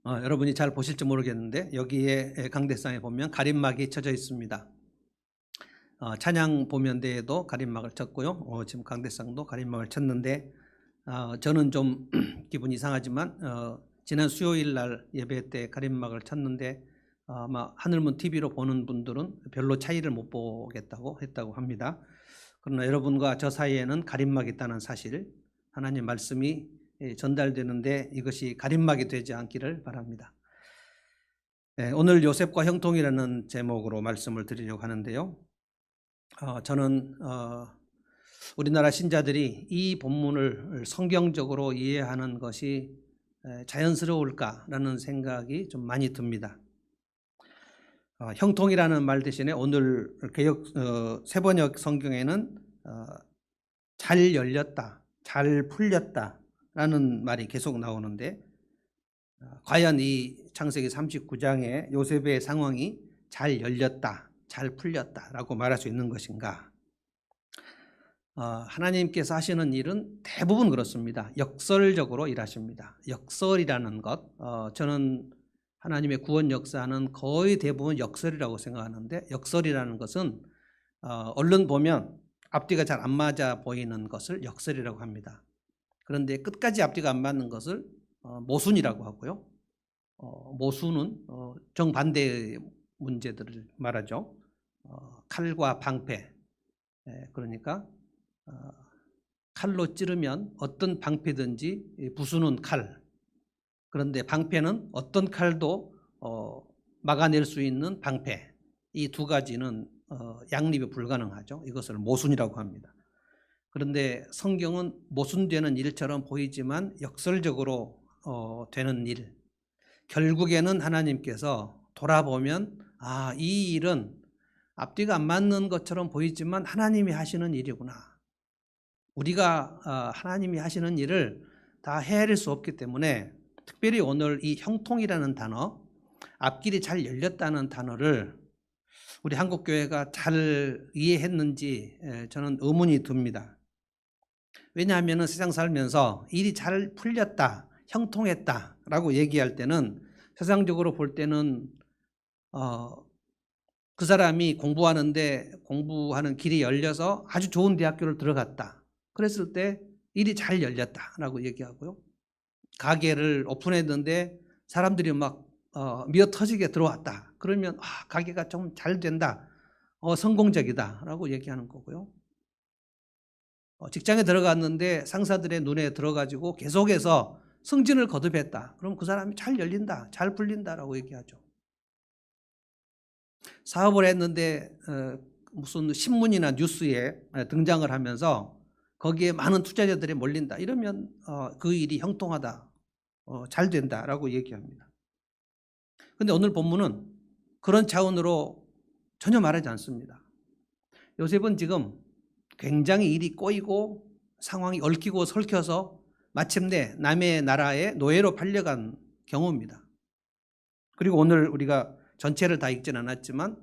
여러분이 잘 보실지 모르겠는데 여기에 강대상에 보면 가림막이 쳐져 있습니다. 찬양 보면대에도 가림막을 쳤고요. 지금 강대상도 가림막을 쳤는데 저는 좀 기분이 이상하지만 지난 수요일 날 예배 때 가림막을 쳤는데 아마 하늘문 TV로 보는 분들은 별로 차이를 못 보겠다고 했다고 합니다. 그러나 여러분과 저 사이에는 가림막이 있다는 사실, 하나님 말씀이 전달되는데 이것이 가림막이 되지 않기를 바랍니다. 오늘 요셉과 형통이라는 제목으로 말씀을 드리려고 하는데요. 저는 우리나라 신자들이 이 본문을 성경적으로 이해하는 것이 자연스러울까라는 생각이 좀 많이 듭니다. 형통이라는 말 대신에 오늘 개역 세번역 성경에는 잘 열렸다, 잘 풀렸다 라는 말이 계속 나오는데 과연 이 창세기 39장의 요셉의 상황이 잘 열렸다, 잘 풀렸다 라고 말할 수 있는 것인가? 하나님께서 하시는 일은 대부분 그렇습니다. 역설적으로 일하십니다. 역설이라는 것, 저는 하나님의 구원 역사는 거의 대부분 역설이라고 생각하는데, 역설이라는 것은 얼른 보면 앞뒤가 잘 안 맞아 보이는 것을 역설이라고 합니다. 그런데 끝까지 앞뒤가 안 맞는 것을 모순이라고 하고요. 모순은 정반대의 문제들을 말하죠. 칼과 방패, 그러니까 칼로 찌르면 어떤 방패든지 부수는 칼, 그런데 방패는 어떤 칼도 막아낼 수 있는 방패, 이 두 가지는 양립이 불가능하죠. 이것을 모순이라고 합니다. 그런데 성경은 모순되는 일처럼 보이지만 역설적으로 되는 일, 결국에는 하나님께서 돌아보면 이 일은 앞뒤가 안 맞는 것처럼 보이지만 하나님이 하시는 일이구나. 우리가 하나님이 하시는 일을 다 헤아릴 수 없기 때문에 특별히 오늘 이 형통이라는 단어, 앞길이 잘 열렸다는 단어를 우리 한국교회가 잘 이해했는지 저는 의문이 듭니다. 왜냐하면 세상 살면서 일이 잘 풀렸다, 형통했다 라고 얘기할 때는 세상적으로 볼 때는 그 사람이 공부하는 길이 열려서 아주 좋은 대학교를 들어갔다, 그랬을 때 일이 잘 열렸다 라고 얘기하고요. 가게를 오픈했는데 사람들이 막 미어 터지게 들어왔다, 그러면 가게가 좀 잘 된다, 성공적이다 라고 얘기하는 거고요. 직장에 들어갔는데 상사들의 눈에 들어가지고 계속해서 승진을 거듭했다, 그럼 그 사람이 잘 열린다, 잘 풀린다 라고 얘기하죠. 사업을 했는데 무슨 신문이나 뉴스에 등장을 하면서 거기에 많은 투자자들이 몰린다, 이러면 그 일이 형통하다, 잘 된다 라고 얘기합니다. 그런데 오늘 본문은 그런 차원으로 전혀 말하지 않습니다. 요셉은 지금 굉장히 일이 꼬이고 상황이 얽히고 설켜서 마침내 남의 나라에 노예로 팔려간 경우입니다. 그리고 오늘 우리가 전체를 다 읽지는 않았지만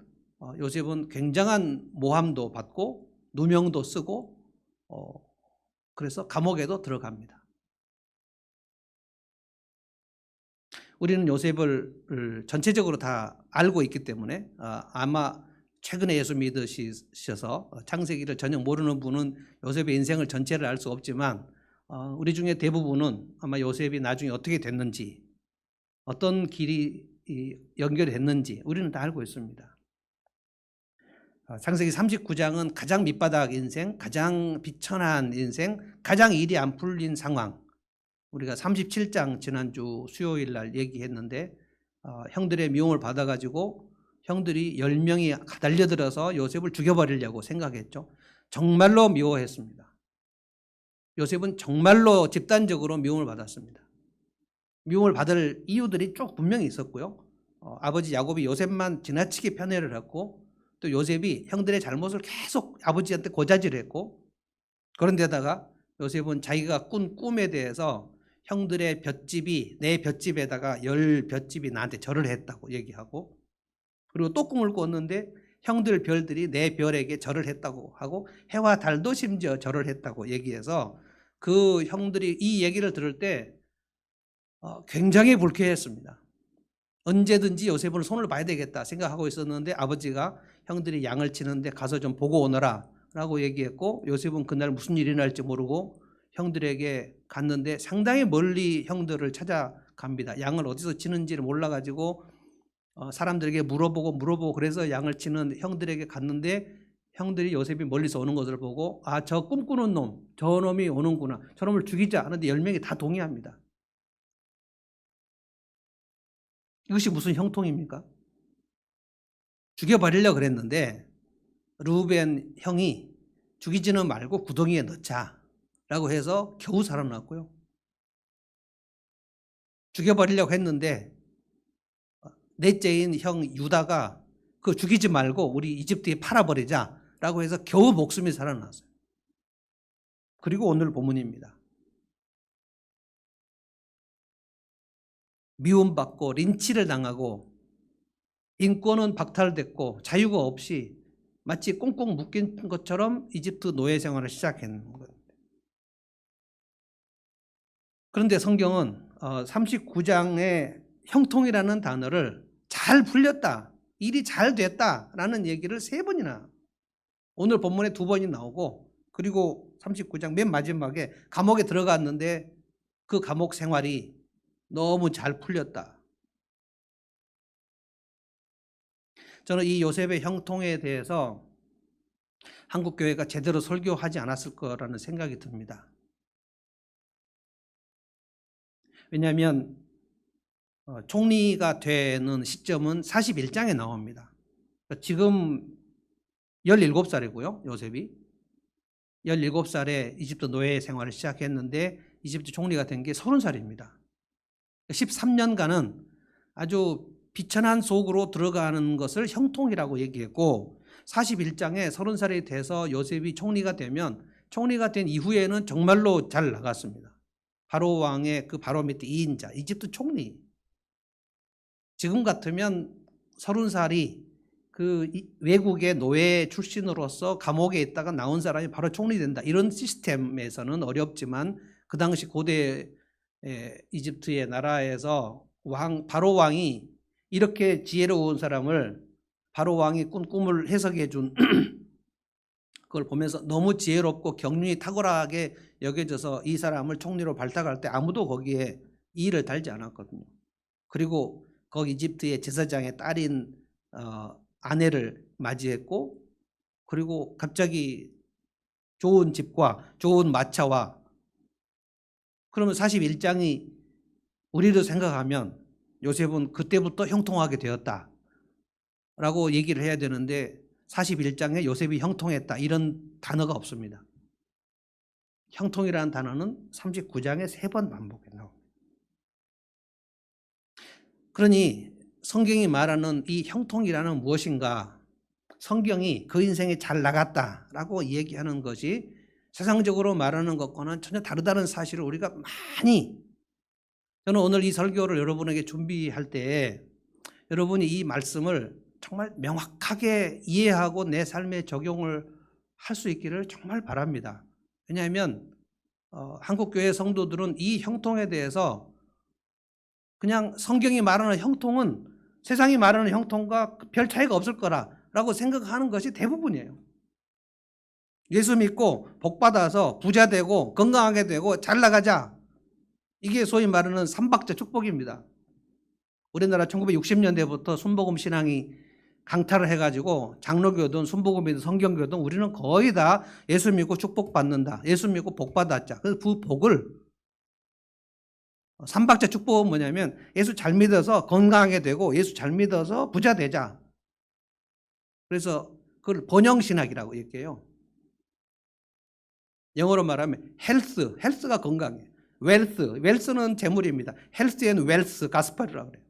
요셉은 굉장한 모함도 받고 누명도 쓰고 그래서 감옥에도 들어갑니다. 우리는 요셉을 전체적으로 다 알고 있기 때문에 아마 최근에 예수 믿으셔서 창세기를 전혀 모르는 분은 요셉의 인생을 전체를 알 수 없지만 우리 중에 대부분은 아마 요셉이 나중에 어떻게 됐는지, 어떤 길이 연결이 됐는지 우리는 다 알고 있습니다. 창세기 39장은 가장 밑바닥 인생, 가장 비천한 인생, 가장 일이 안 풀린 상황, 우리가 37장 지난주 수요일 날 얘기했는데 형들의 미움을 받아가지고 형들이 10명이 달려들어서 요셉을 죽여버리려고 생각했죠. 정말로 미워했습니다. 요셉은 정말로 집단적으로 미움을 받았습니다. 미움을 받을 이유들이 쭉 분명히 있었고요. 아버지 야곱이 요셉만 지나치게 편애를 했고, 또 요셉이 형들의 잘못을 계속 아버지한테 고자질했고, 그런데다가 요셉은 자기가 꾼 꿈에 대해서 형들의 볏집이 내 볏집에다가 10볏집이 나한테 절을 했다고 얘기하고, 그리고 또 꿈을 꿨는데 형들 별들이 내 별에게 절을 했다고 하고 해와 달도 심지어 절을 했다고 얘기해서 그 형들이 이 얘기를 들을 때 굉장히 불쾌했습니다. 언제든지 요셉은 손을 봐야 되겠다 생각하고 있었는데 아버지가 형들이 양을 치는데 가서 좀 보고 오너라 라고 얘기했고, 요셉은 그날 무슨 일이 날지 모르고 형들에게 갔는데 상당히 멀리 형들을 찾아갑니다. 양을 어디서 치는지를 몰라가지고 사람들에게 물어보고 그래서 양을 치는 형들에게 갔는데, 형들이 요셉이 멀리서 오는 것을 보고 아, 저 꿈꾸는 놈, 저 놈이 오는구나, 저 놈을 죽이자 하는데 10명이 다 동의합니다. 이것이 무슨 형통입니까? 죽여버리려고 그랬는데 르우벤 형이 죽이지는 말고 구덩이에 넣자 라고 해서 겨우 살아났고요. 죽여버리려고 했는데 넷째인 형 유다가 그 죽이지 말고 우리 이집트에 팔아버리자 라고 해서 겨우 목숨이 살아났어요. 그리고 오늘 본문입니다. 미움받고 린치를 당하고 인권은 박탈됐고 자유가 없이 마치 꽁꽁 묶인 것처럼 이집트 노예 생활을 시작했는 거예요. 그런데 성경은 39장의 형통이라는 단어를 잘 풀렸다, 일이 잘 됐다라는 얘기를 3번이나, 오늘 본문에 2번이 나오고, 그리고 39장 맨 마지막에 감옥에 들어갔는데 그 감옥 생활이 너무 잘 풀렸다. 저는 이 요셉의 형통에 대해서 한국교회가 제대로 설교하지 않았을 거라는 생각이 듭니다. 왜냐하면 총리가 되는 시점은 41장에 나옵니다. 지금 17살이고요. 요셉이 17살에 이집트 노예 생활을 시작했는데 이집트 총리가 된 게 30살입니다. 13년간은 아주 비천한 속으로 들어가는 것을 형통이라고 얘기했고, 41장에 30살이 돼서 요셉이 총리가 되면, 총리가 된 이후에는 정말로 잘 나갔습니다. 바로 왕의 그 바로 밑에 2인자 이집트 총리. 지금 같으면 30살이 그 외국의 노예 출신으로서 감옥에 있다가 나온 사람이 바로 총리 된다, 이런 시스템에서는 어렵지만 그 당시 고대 이집트의 나라에서 바로 왕이 이렇게 지혜로운 사람을, 바로 왕이 꾼 꿈을 해석해 준 그걸 보면서 너무 지혜롭고 경륜이 탁월하게 여겨져서 이 사람을 총리로 발탁할 때 아무도 거기에 이의를 달지 않았거든요. 그리고 거기 이집트의 제사장의 딸인 아내를 맞이했고, 그리고 갑자기 좋은 집과 좋은 마차와, 그러면 41장이 우리를 생각하면 요셉은 그때부터 형통하게 되었다라고 얘기를 해야 되는데 41장에 요셉이 형통했다 이런 단어가 없습니다. 형통이라는 단어는 39장에 3번 반복해 나옵니다. 그러니 성경이 말하는 이 형통이라는 무엇인가, 성경이 그 인생이 잘 나갔다라고 얘기하는 것이 세상적으로 말하는 것과는 전혀 다르다는 사실을 우리가 많이, 저는 오늘 이 설교를 여러분에게 준비할 때 여러분이 이 말씀을 정말 명확하게 이해하고 내 삶에 적용을 할 수 있기를 정말 바랍니다. 왜냐하면 한국교회 성도들은 이 형통에 대해서 그냥 성경이 말하는 형통은 세상이 말하는 형통과 별 차이가 없을 거라고 생각하는 것이 대부분이에요. 예수 믿고 복받아서 부자 되고 건강하게 되고 잘 나가자, 이게 소위 말하는 삼박자 축복입니다. 우리나라 1960년대부터 순복음 신앙이 강타를 해가지고 장로교든 순복음이든 성경교든 우리는 거의 다 예수 믿고 축복받는다, 예수 믿고 복받았자. 그래서 그 복을, 삼박자 축복은 뭐냐면 예수 잘 믿어서 건강하게 되고 예수 잘 믿어서 부자 되자. 그래서 그걸 번영신학이라고 얘기해요. 영어로 말하면 헬스가 건강이에요. 웰스는 재물입니다. 헬스 앤 웰스 가스펠이라고 그래요.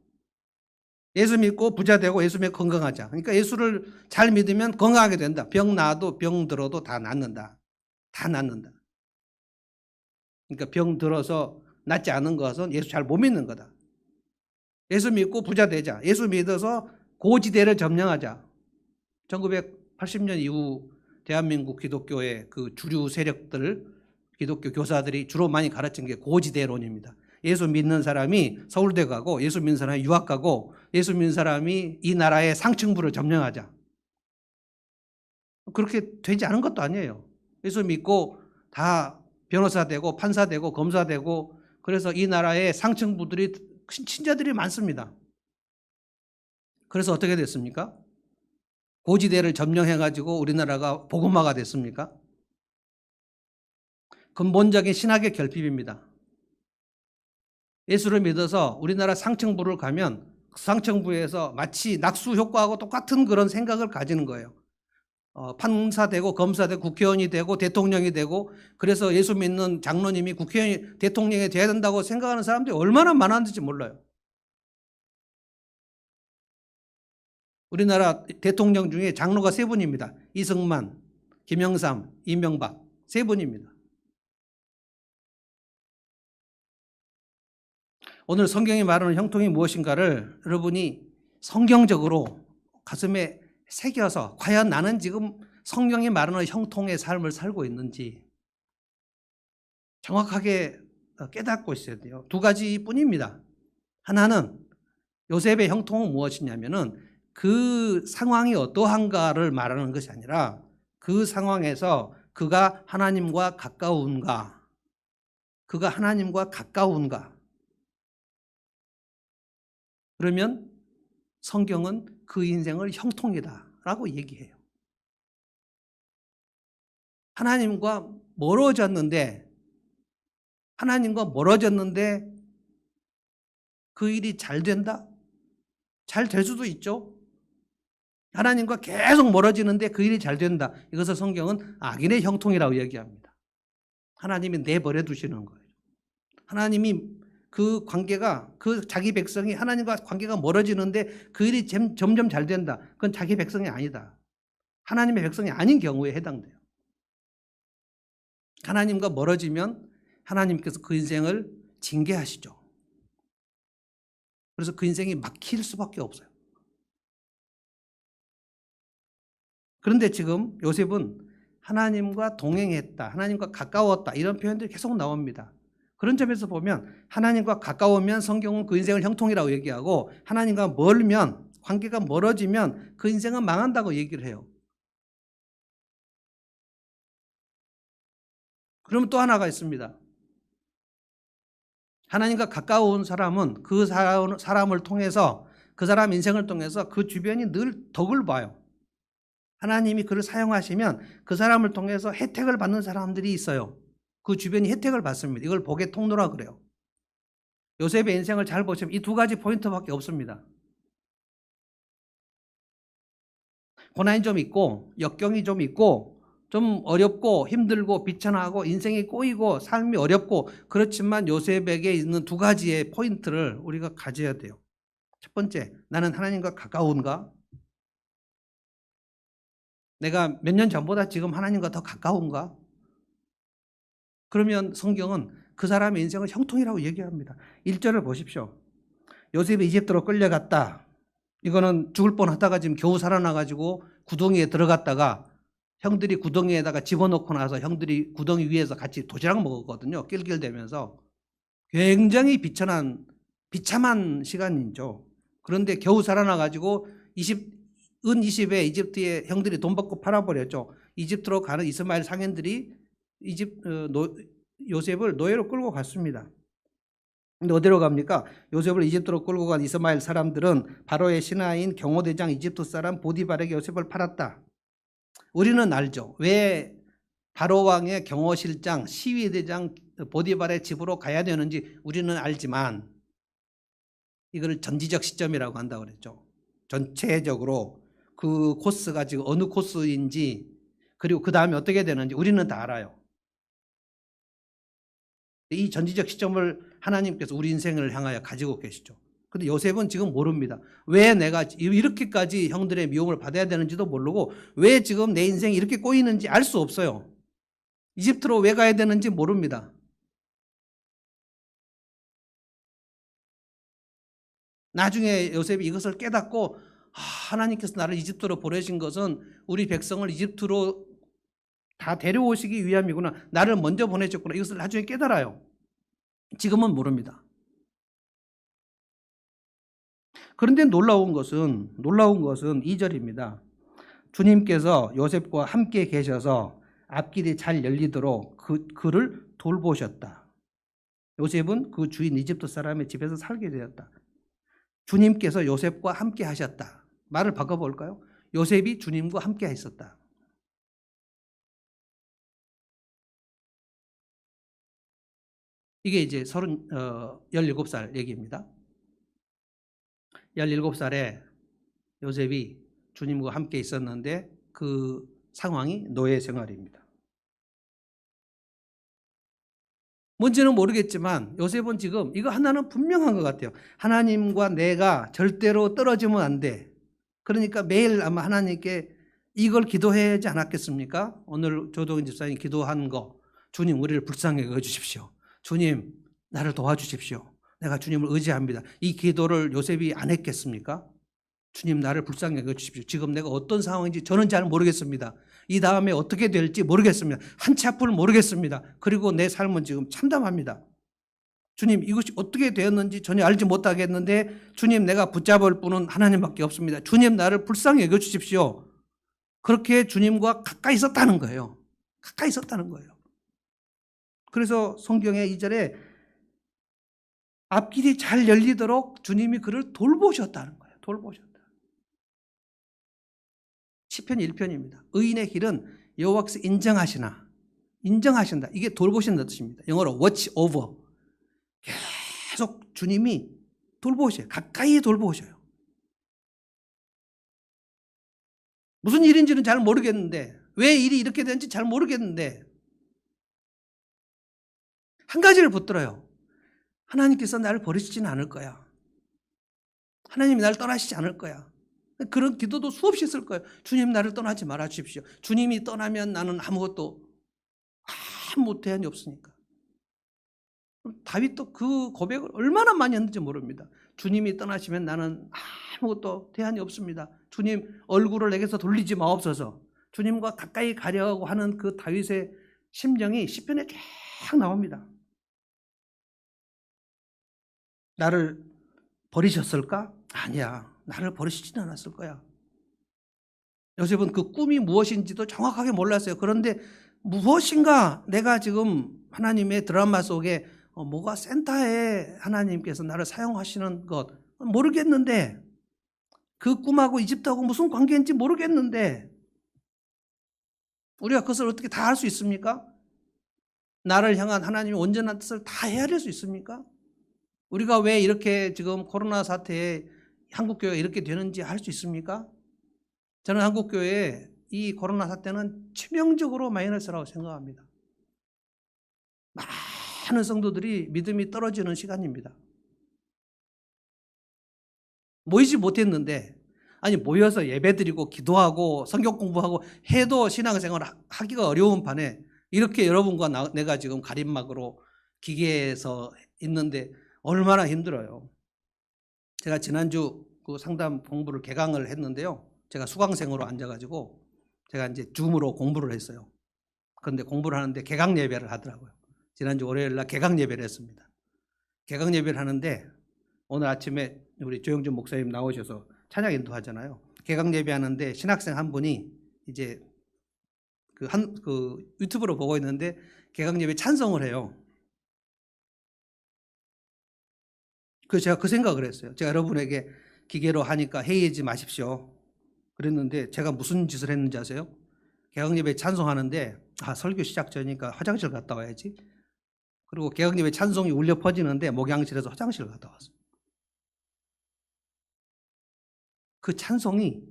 예수 믿고 부자 되고 예수 믿고 건강하자. 그러니까 예수를 잘 믿으면 건강하게 된다. 병 나도 병 들어도 다 낫는다. 다 낫는다. 그러니까 병 들어서 낫지 않은 것은 예수 잘 못 믿는 거다. 예수 믿고 부자 되자. 예수 믿어서 고지대를 점령하자. 1980년 이후 대한민국 기독교의 그 주류 세력들, 기독교 교사들이 주로 많이 가르친 게 고지대론입니다. 예수 믿는 사람이 서울대 가고 예수 믿는 사람이 유학 가고 예수 믿는 사람이 이 나라의 상층부를 점령하자. 그렇게 되지 않은 것도 아니에요. 예수 믿고 다 변호사 되고 판사 되고 검사 되고 그래서 이 나라의 상층부들이 신자들이 많습니다. 그래서 어떻게 됐습니까? 고지대를 점령해가지고 우리나라가 복음화가 됐습니까? 근본적인 신학의 결핍입니다. 예수를 믿어서 우리나라 상층부를 가면 그 상층부에서 마치 낙수 효과하고 똑같은 그런 생각을 가지는 거예요. 판사 되고 검사 되고 국회의원이 되고 대통령이 되고 그래서 예수 믿는 장로님이 국회의원이 대통령이 돼야 된다고 생각하는 사람들이 얼마나 많았는지 몰라요. 우리나라 대통령 중에 장로가 3분입니다. 이승만, 김영삼, 이명박 3분입니다. 오늘 성경이 말하는 형통이 무엇인가를 여러분이 성경적으로 가슴에 새겨서 과연 나는 지금 성경이 말하는 형통의 삶을 살고 있는지 정확하게 깨닫고 있어야 돼요. 2가지뿐입니다. 하나는 요셉의 형통은 무엇이냐면은 그 상황이 어떠한가를 말하는 것이 아니라 그 상황에서 그가 하나님과 가까운가, 그가 하나님과 가까운가. 그러면 성경은 그 인생을 형통이다라고 얘기해요. 하나님과 멀어졌는데 그 일이 잘 된다? 잘 될 수도 있죠. 하나님과 계속 멀어지는데 그 일이 잘 된다. 이것을 성경은 악인의 형통이라고 얘기합니다. 하나님이 내버려 두시는 거예요. 하나님이 그 관계가 그 자기 백성이 하나님과 관계가 멀어지는데 그 일이 점점 잘 된다. 그건 자기 백성이 아니다. 하나님의 백성이 아닌 경우에 해당돼요. 하나님과 멀어지면 하나님께서 그 인생을 징계하시죠. 그래서 그 인생이 막힐 수밖에 없어요. 그런데 지금 요셉은 하나님과 동행했다, 하나님과 가까웠다 이런 표현들이 계속 나옵니다. 그런 점에서 보면 하나님과 가까우면 성경은 그 인생을 형통이라고 얘기하고 하나님과 멀면 관계가 멀어지면 그 인생은 망한다고 얘기를 해요. 그러면 또 하나가 있습니다. 하나님과 가까운 사람은 그 사람을 통해서 그 사람 인생을 통해서 그 주변이 늘 덕을 봐요. 하나님이 그를 사용하시면 그 사람을 통해서 혜택을 받는 사람들이 있어요. 그 주변이 혜택을 받습니다. 이걸 복의 통로라 그래요. 요셉의 인생을 잘 보시면 이 2가지 포인트밖에 없습니다. 고난이 좀 있고 역경이 좀 있고 좀 어렵고 힘들고 비천하고 인생이 꼬이고 삶이 어렵고 그렇지만 요셉에게 있는 2가지의 포인트를 우리가 가져야 돼요. 첫 번째, 나는 하나님과 가까운가? 내가 몇 년 전보다 지금 하나님과 더 가까운가? 그러면 성경은 그 사람의 인생을 형통이라고 얘기합니다. 1절을 보십시오. 요셉이 이집트로 끌려갔다. 이거는 죽을 뻔하다가 지금 겨우 살아나가지고 구덩이에 들어갔다가 형들이 구덩이에다가 집어넣고 나서 형들이 구덩이 위에서 같이 도시락 먹었거든요. 낄낄대면서. 굉장히 비참한 시간이죠. 그런데 겨우 살아나가지고 은 20에 이집트의 형들이 돈 받고 팔아버렸죠. 이집트로 가는 이스마엘 상인들이 요셉을 노예로 끌고 갔습니다. 근데 어디로 갑니까? 요셉을 이집트로 끌고 간 이스마엘 사람들은 바로의 신하인 경호대장 이집트 사람 보디발에게 요셉을 팔았다. 우리는 알죠. 왜 바로 왕의 경호실장 시위대장 보디발의 집으로 가야 되는지 우리는 알지만 이걸 전지적 시점이라고 한다고 그랬죠. 전체적으로 그 코스가 지금 어느 코스인지 그리고 그 다음에 어떻게 되는지 우리는 다 알아요. 이 전지적 시점을 하나님께서 우리 인생을 향하여 가지고 계시죠. 근데 요셉은 지금 모릅니다. 왜 내가 이렇게까지 형들의 미움을 받아야 되는지도 모르고 왜 지금 내 인생이 이렇게 꼬이는지 알 수 없어요. 이집트로 왜 가야 되는지 모릅니다. 나중에 요셉이 이것을 깨닫고 하나님께서 나를 이집트로 보내신 것은 우리 백성을 이집트로 다 데려오시기 위함이구나. 나를 먼저 보내셨구나. 이것을 나중에 깨달아요. 지금은 모릅니다. 그런데 놀라운 것은 2절입니다. 주님께서 요셉과 함께 계셔서 앞길이 잘 열리도록 그를 돌보셨다. 요셉은 그 주인 이집트 사람의 집에서 살게 되었다. 주님께서 요셉과 함께 하셨다. 말을 바꿔볼까요? 요셉이 주님과 함께 있었다. 이게 이제 17살 얘기입니다. 17살에 요셉이 주님과 함께 있었는데 그 상황이 노예 생활입니다. 뭔지는 모르겠지만 요셉은 지금 이거 하나는 분명한 것 같아요. 하나님과 내가 절대로 떨어지면 안 돼. 그러니까 매일 아마 하나님께 이걸 기도해야 하지 않았겠습니까? 오늘 조동인 집사님 기도한 거, 주님 우리를 불쌍히 여겨주십시오. 주님 나를 도와주십시오. 내가 주님을 의지합니다. 이 기도를 요셉이 안 했겠습니까? 주님 나를 불쌍히 여겨주십시오. 지금 내가 어떤 상황인지 저는 잘 모르겠습니다. 이 다음에 어떻게 될지 모르겠습니다. 한치 앞을 모르겠습니다. 그리고 내 삶은 지금 참담합니다. 주님 이것이 어떻게 되었는지 전혀 알지 못하겠는데 주님 내가 붙잡을 분은 하나님밖에 없습니다. 주님 나를 불쌍히 여겨주십시오. 그렇게 주님과 가까이 있었다는 거예요. 가까이 있었다는 거예요. 그래서 성경의 2절에 앞길이 잘 열리도록 주님이 그를 돌보셨다는 거예요. 돌보셨다. 시편 1편입니다. 의인의 길은 여호와께서 인정하신다. 이게 돌보신다는 뜻입니다. 영어로 watch over. 계속 주님이 돌보셔요. 가까이 돌보셔요. 무슨 일인지는 잘 모르겠는데 왜 일이 이렇게 되는지 잘 모르겠는데 한 가지를 붙들어요. 하나님께서 나를 버리시지는 않을 거야. 하나님이 나를 떠나시지 않을 거야. 그런 기도도 수없이 했을 거예요. 주님 나를 떠나지 말아 주십시오. 주님이 떠나면 나는 아무것도 아무 대안이 없으니까. 다윗도 그 고백을 얼마나 많이 했는지 모릅니다. 주님이 떠나시면 나는 아무것도 대안이 없습니다. 주님 얼굴을 내게서 돌리지 마옵소서. 주님과 가까이 가려고 하는 그 다윗의 심정이 시편에 쫙 나옵니다. 나를 버리셨을까? 아니야. 나를 버리시지는 않았을 거야. 요셉은 그 꿈이 무엇인지도 정확하게 몰랐어요. 그런데 무엇인가 내가 지금 하나님의 드라마 속에 뭐가 센터에 하나님께서 나를 사용하시는 것 모르겠는데 그 꿈하고 이집트하고 무슨 관계인지 모르겠는데 우리가 그것을 어떻게 다 할 수 있습니까? 나를 향한 하나님의 온전한 뜻을 다 헤아릴 수 있습니까? 우리가 왜 이렇게 지금 코로나 사태에 한국교회가 이렇게 되는지 알 수 있습니까? 저는 한국교회에 이 코로나 사태는 치명적으로 마이너스라고 생각합니다. 많은 성도들이 믿음이 떨어지는 시간입니다. 모이지 못했는데 아니 모여서 예배드리고 기도하고 성경 공부하고 해도 신앙생활을 하기가 어려운 판에 이렇게 여러분과 내가 지금 가림막으로 기계에서 있는데 얼마나 힘들어요. 제가 지난주 그 상담 공부를 개강을 했는데요. 제가 수강생으로 앉아가지고 제가 이제 줌으로 공부를 했어요. 그런데 공부를 하는데 개강 예배를 하더라고요. 지난주 월요일 날 개강 예배를 했습니다. 개강 예배를 하는데 오늘 아침에 우리 조영준 목사님 나오셔서 찬양 인도하잖아요. 개강 예배 하는데 신학생 한 분이 이제 그 유튜브로 보고 있는데 개강 예배 찬송을 해요. 그래서 제가 그 생각을 했어요. 제가 여러분에게 기계로 하니까 해이하지 마십시오. 그랬는데 제가 무슨 짓을 했는지 아세요? 개강예배 찬송하는데 설교 시작 전이니까 화장실 갔다 와야지. 그리고 개강예배 찬송이 울려 퍼지는데 목양실에서 화장실 갔다 왔어요. 그 찬송이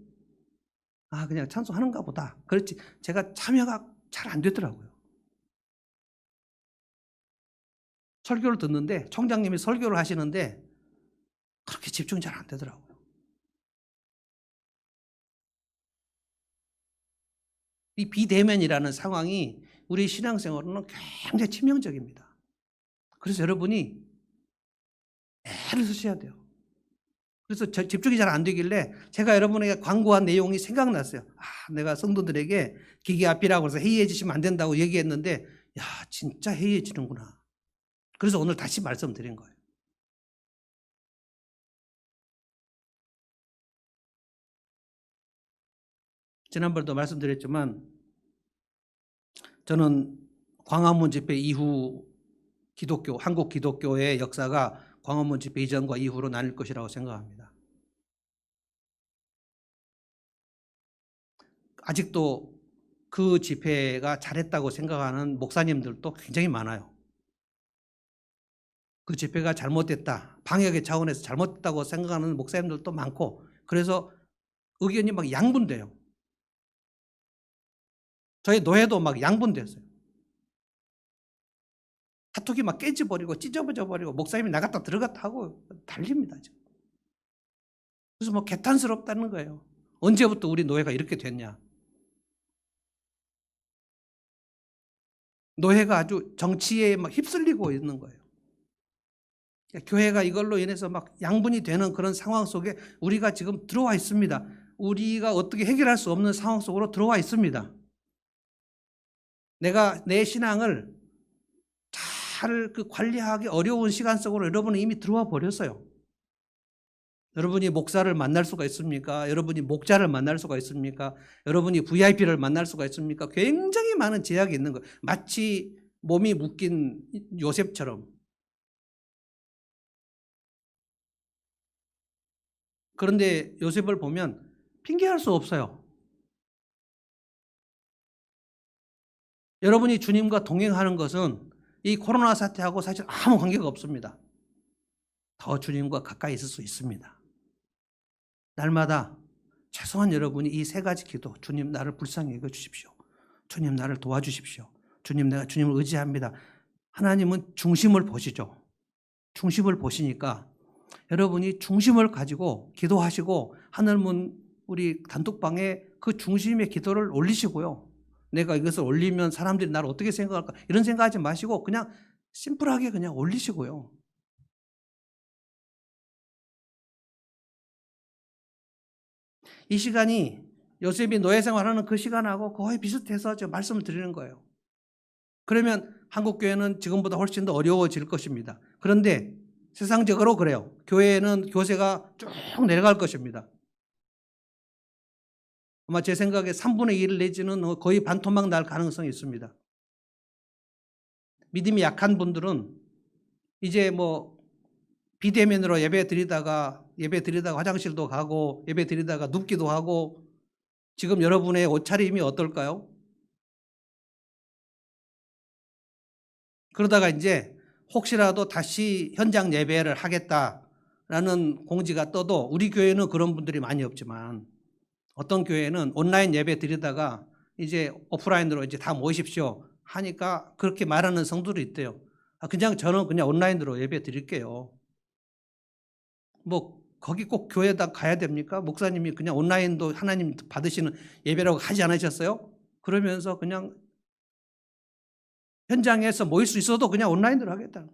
그냥 찬송하는가 보다. 그렇지 제가 참여가 잘 안 되더라고요. 설교를 듣는데 총장님이 설교를 하시는데 그렇게 집중이 잘 안 되더라고요. 이 비대면이라는 상황이 우리 신앙생활로는 굉장히 치명적입니다. 그래서 여러분이 애를 쓰셔야 돼요. 그래서 집중이 잘 안 되길래 제가 여러분에게 광고한 내용이 생각났어요. 내가 성도들에게 기계 앞이라고 해서 해이해지시면 안 된다고 얘기했는데 진짜 해이해지는구나. 그래서 오늘 다시 말씀드린 거예요. 지난번에도 말씀드렸지만 저는 광화문 집회 이후 한국 기독교의 역사가 광화문 집회 이전과 이후로 나뉠 것이라고 생각합니다. 아직도 그 집회가 잘했다고 생각하는 목사님들도 굉장히 많아요. 그 집회가 잘못됐다, 방역의 차원에서 잘못됐다고 생각하는 목사님들도 많고, 그래서 의견이 막 양분돼요. 저희 노회도 막 양분됐어요. 카톡이 막 깨져버리고 찢어져버리고 목사님이 나갔다 들어갔다 하고 달립니다, 지금. 그래서 뭐 개탄스럽다는 거예요. 언제부터 우리 노회가 이렇게 됐냐. 노회가 아주 정치에 막 휩쓸리고 있는 거예요. 교회가 이걸로 인해서 막 양분이 되는 그런 상황 속에 우리가 지금 들어와 있습니다. 우리가 어떻게 해결할 수 없는 상황 속으로 들어와 있습니다. 내가 내 신앙을 잘 관리하기 어려운 시간 속으로 여러분은 이미 들어와 버렸어요. 여러분이 목사를 만날 수가 있습니까? 여러분이 목자를 만날 수가 있습니까? 여러분이 VIP를 만날 수가 있습니까? 굉장히 많은 제약이 있는 거예요. 마치 몸이 묶인 요셉처럼. 그런데 요셉을 보면 핑계할 수 없어요. 여러분이 주님과 동행하는 것은 이 코로나 사태하고 사실 아무 관계가 없습니다. 더 주님과 가까이 있을 수 있습니다. 날마다 최소한 여러분이 이 세 가지 기도, 주님 나를 불쌍히 여겨주십시오. 주님 나를 도와주십시오. 주님 내가 주님을 의지합니다. 하나님은 중심을 보시죠. 중심을 보시니까 여러분이 중심을 가지고 기도하시고 하늘문 우리 단톡방에 그 중심의 기도를 올리시고요. 내가 이것을 올리면 사람들이 나를 어떻게 생각할까 이런 생각하지 마시고 그냥 심플하게 그냥 올리시고요. 이 시간이 요셉이 노예 생활하는 그 시간하고 거의 비슷해서 제가 말씀을 드리는 거예요. 그러면 한국교회는 지금보다 훨씬 더 어려워질 것입니다. 그런데 세상적으로 그래요. 교회는 교세가 쭉 내려갈 것입니다. 아마 제 생각에 3분의 1 내지는 거의 반토막 날 가능성이 있습니다. 믿음이 약한 분들은 이제 뭐 비대면으로 예배 드리다가 화장실도 가고 예배 드리다가 눕기도 하고 지금 여러분의 옷차림이 어떨까요? 그러다가 이제 혹시라도 다시 현장 예배를 하겠다라는 공지가 떠도 우리 교회는 그런 분들이 많이 없지만 어떤 교회는 온라인 예배 드리다가 이제 오프라인으로 이제 다 모이십시오 하니까 그렇게 말하는 성도도 있대요. 그냥 저는 그냥 온라인으로 예배 드릴게요. 뭐 거기 꼭 교회에다 가야 됩니까? 목사님이 그냥 온라인도 하나님 받으시는 예배라고 하지 않으셨어요? 그러면서 그냥 현장에서 모일 수 있어도 그냥 온라인으로 하겠다.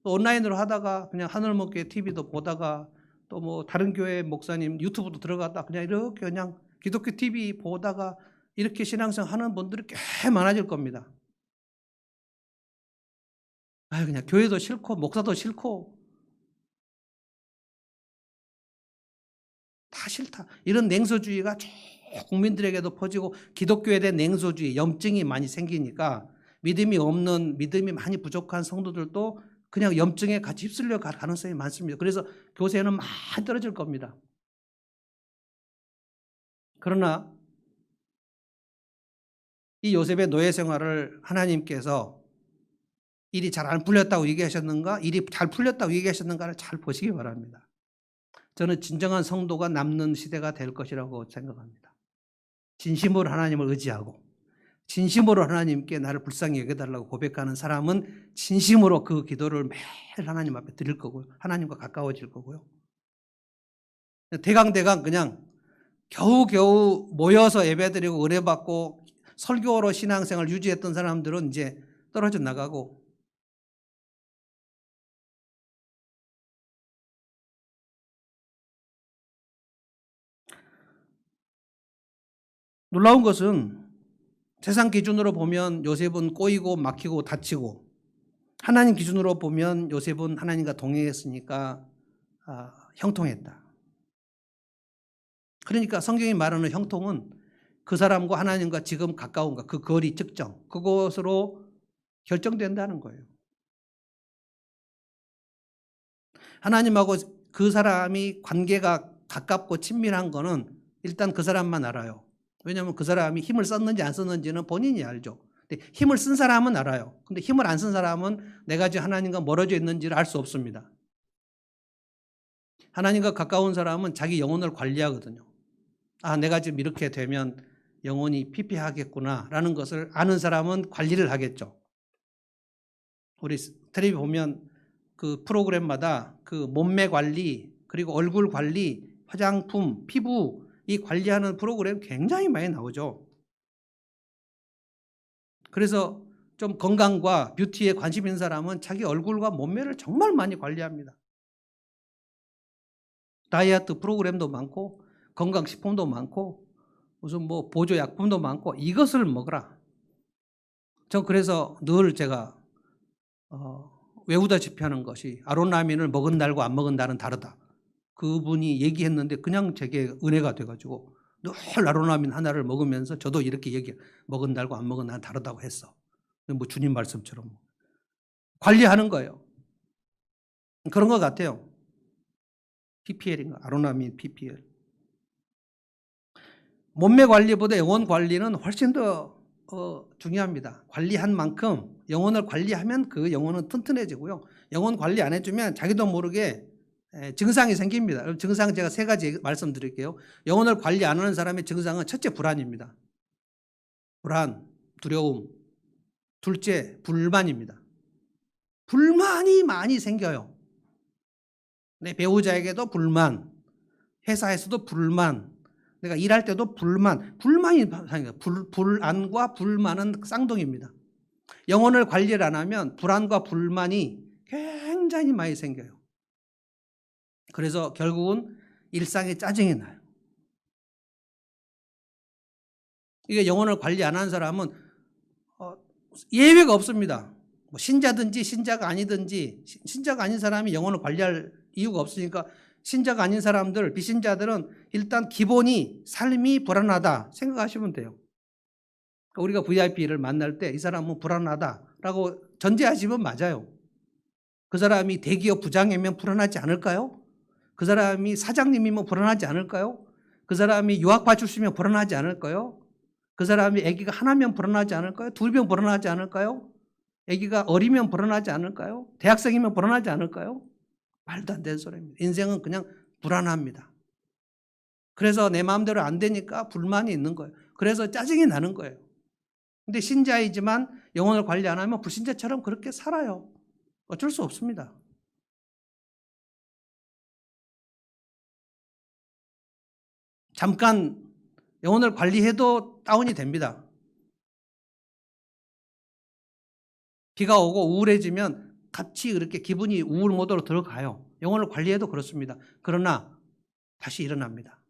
또 온라인으로 하다가 그냥 하늘목교회 TV도 보다가 또 뭐 다른 교회 목사님 유튜브도 들어갔다 그냥 이렇게 그냥 기독교 TV 보다가 이렇게 신앙생활 하는 분들이 꽤 많아질 겁니다. 그냥 교회도 싫고 목사도 싫고 다 싫다. 이런 냉소주의가 국민들에게도 퍼지고 기독교에 대한 냉소주의, 염증이 많이 생기니까 믿음이 없는, 믿음이 많이 부족한 성도들도 그냥 염증에 같이 휩쓸려 갈 가능성이 많습니다. 그래서 교세는 많이 떨어질 겁니다. 그러나 이 요셉의 노예 생활을 하나님께서 일이 잘 안 풀렸다고 얘기하셨는가, 일이 잘 풀렸다고 얘기하셨는가를 잘 보시기 바랍니다. 저는 진정한 성도가 남는 시대가 될 것이라고 생각합니다. 진심으로 하나님을 의지하고 진심으로 하나님께 나를 불쌍히 여겨달라고 고백하는 사람은 진심으로 그 기도를 매일 하나님 앞에 드릴 거고요. 하나님과 가까워질 거고요. 대강대강 그냥 겨우겨우 모여서 예배드리고 은혜받고 설교로 신앙생활 유지했던 사람들은 이제 떨어져 나가고 놀라운 것은 세상 기준으로 보면 요셉은 꼬이고 막히고 다치고 하나님 기준으로 보면 요셉은 하나님과 동행했으니까 형통했다. 그러니까 성경이 말하는 형통은 그 사람과 하나님과 지금 가까운가, 그 거리 측정, 그것으로 결정된다는 거예요. 하나님하고 그 사람이 관계가 가깝고 친밀한 거는 일단 그 사람만 알아요. 왜냐하면 그 사람이 힘을 썼는지 안 썼는지는 본인이 알죠. 근데 힘을 쓴 사람은 알아요. 근데 힘을 안 쓴 사람은 내가 지금 하나님과 멀어져 있는지를 알 수 없습니다. 하나님과 가까운 사람은 자기 영혼을 관리하거든요. 아, 내가 지금 이렇게 되면 영혼이 피폐하겠구나 라는 것을 아는 사람은 관리를 하겠죠. 우리 텔레비 보면 그 프로그램마다 그 몸매 관리, 그리고 얼굴 관리, 화장품, 피부 이 관리하는 프로그램 굉장히 많이 나오죠. 그래서 좀 건강과 뷰티에 관심 있는 사람은 자기 얼굴과 몸매를 정말 많이 관리합니다. 다이어트 프로그램도 많고 건강식품도 많고 무슨 뭐 보조약품도 많고 이것을 먹어라. 저 그래서 늘 제가 외우다시피 하는 것이 아로나민을 먹은 날과 안 먹은 날은 다르다. 그분이 얘기했는데 그냥 제게 은혜가 돼가지고 늘 아로나민 하나를 먹으면서 저도 이렇게 얘기 먹은 날과 안 먹은 날은 다르다고 했어. 뭐 주님 말씀처럼 관리하는 거예요. 그런 것 같아요. PPL인가? 아로나민 PPL. 몸매 관리보다 영혼 관리는 훨씬 더 중요합니다. 관리한 만큼 영혼을 관리하면 그 영혼은 튼튼해지고요. 영혼 관리 안 해주면 자기도 모르게 증상이 생깁니다. 증상 제가 3가지 말씀드릴게요. 영혼을 관리 안 하는 사람의 증상은 첫째 불안입니다. 불안, 두려움. 둘째 불만입니다. 불만이 많이 생겨요. 내 배우자에게도 불만, 회사에서도 불만, 내가 일할 때도 불만이 생겨요. 불안과 불만은 쌍둥이입니다. 영혼을 관리를 안 하면 불안과 불만이 굉장히 많이 생겨요. 그래서 결국은 일상에 짜증이 나요. 이게 영혼을 관리 안 하는 사람은 예외가 없습니다. 뭐 신자든지 신자가 아니든지 신자가 아닌 사람이 영혼을 관리할 이유가 없으니까 신자가 아닌 사람들, 비신자들은 일단 기본이 삶이 불안하다 생각하시면 돼요. 우리가 VIP를 만날 때 이 사람은 불안하다라고 전제하시면 맞아요. 그 사람이 대기업 부장이면 불안하지 않을까요? 그 사람이 사장님이면 불안하지 않을까요? 그 사람이 유학파 출신이면 불안하지 않을까요? 그 사람이 아기가 하나면 불안하지 않을까요? 2명 불안하지 않을까요? 아기가 어리면 불안하지 않을까요? 대학생이면 불안하지 않을까요? 말도 안 되는 소리입니다. 인생은 그냥 불안합니다. 그래서 내 마음대로 안 되니까 불만이 있는 거예요. 그래서 짜증이 나는 거예요. 근데 신자이지만 영혼을 관리 안 하면 불신자처럼 그렇게 살아요. 어쩔 수 없습니다. 잠깐 영혼을 관리해도 다운이 됩니다. 비가 오고 우울해지면 같이 이렇게 기분이 우울 모드로 들어가요. 영혼을 관리해도 그렇습니다. 그러나 다시 일어납니다.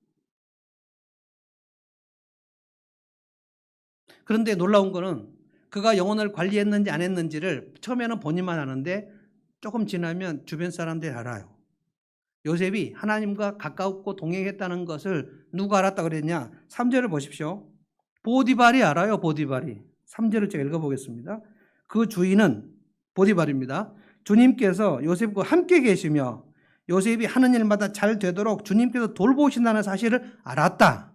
그런데 놀라운 거는 그가 영혼을 관리했는지 안 했는지를 처음에는 본인만 아는데 조금 지나면 주변 사람들이 알아요. 요셉이 하나님과 가깝고 동행했다는 것을 누가 알았다 그랬냐? 3절을 보십시오. 보디발이 알아요. 보디발이. 3절을 제가 읽어보겠습니다. 그 주인은 보디발입니다. 주님께서 요셉과 함께 계시며 요셉이 하는 일마다 잘 되도록 주님께서 돌보신다는 사실을 알았다.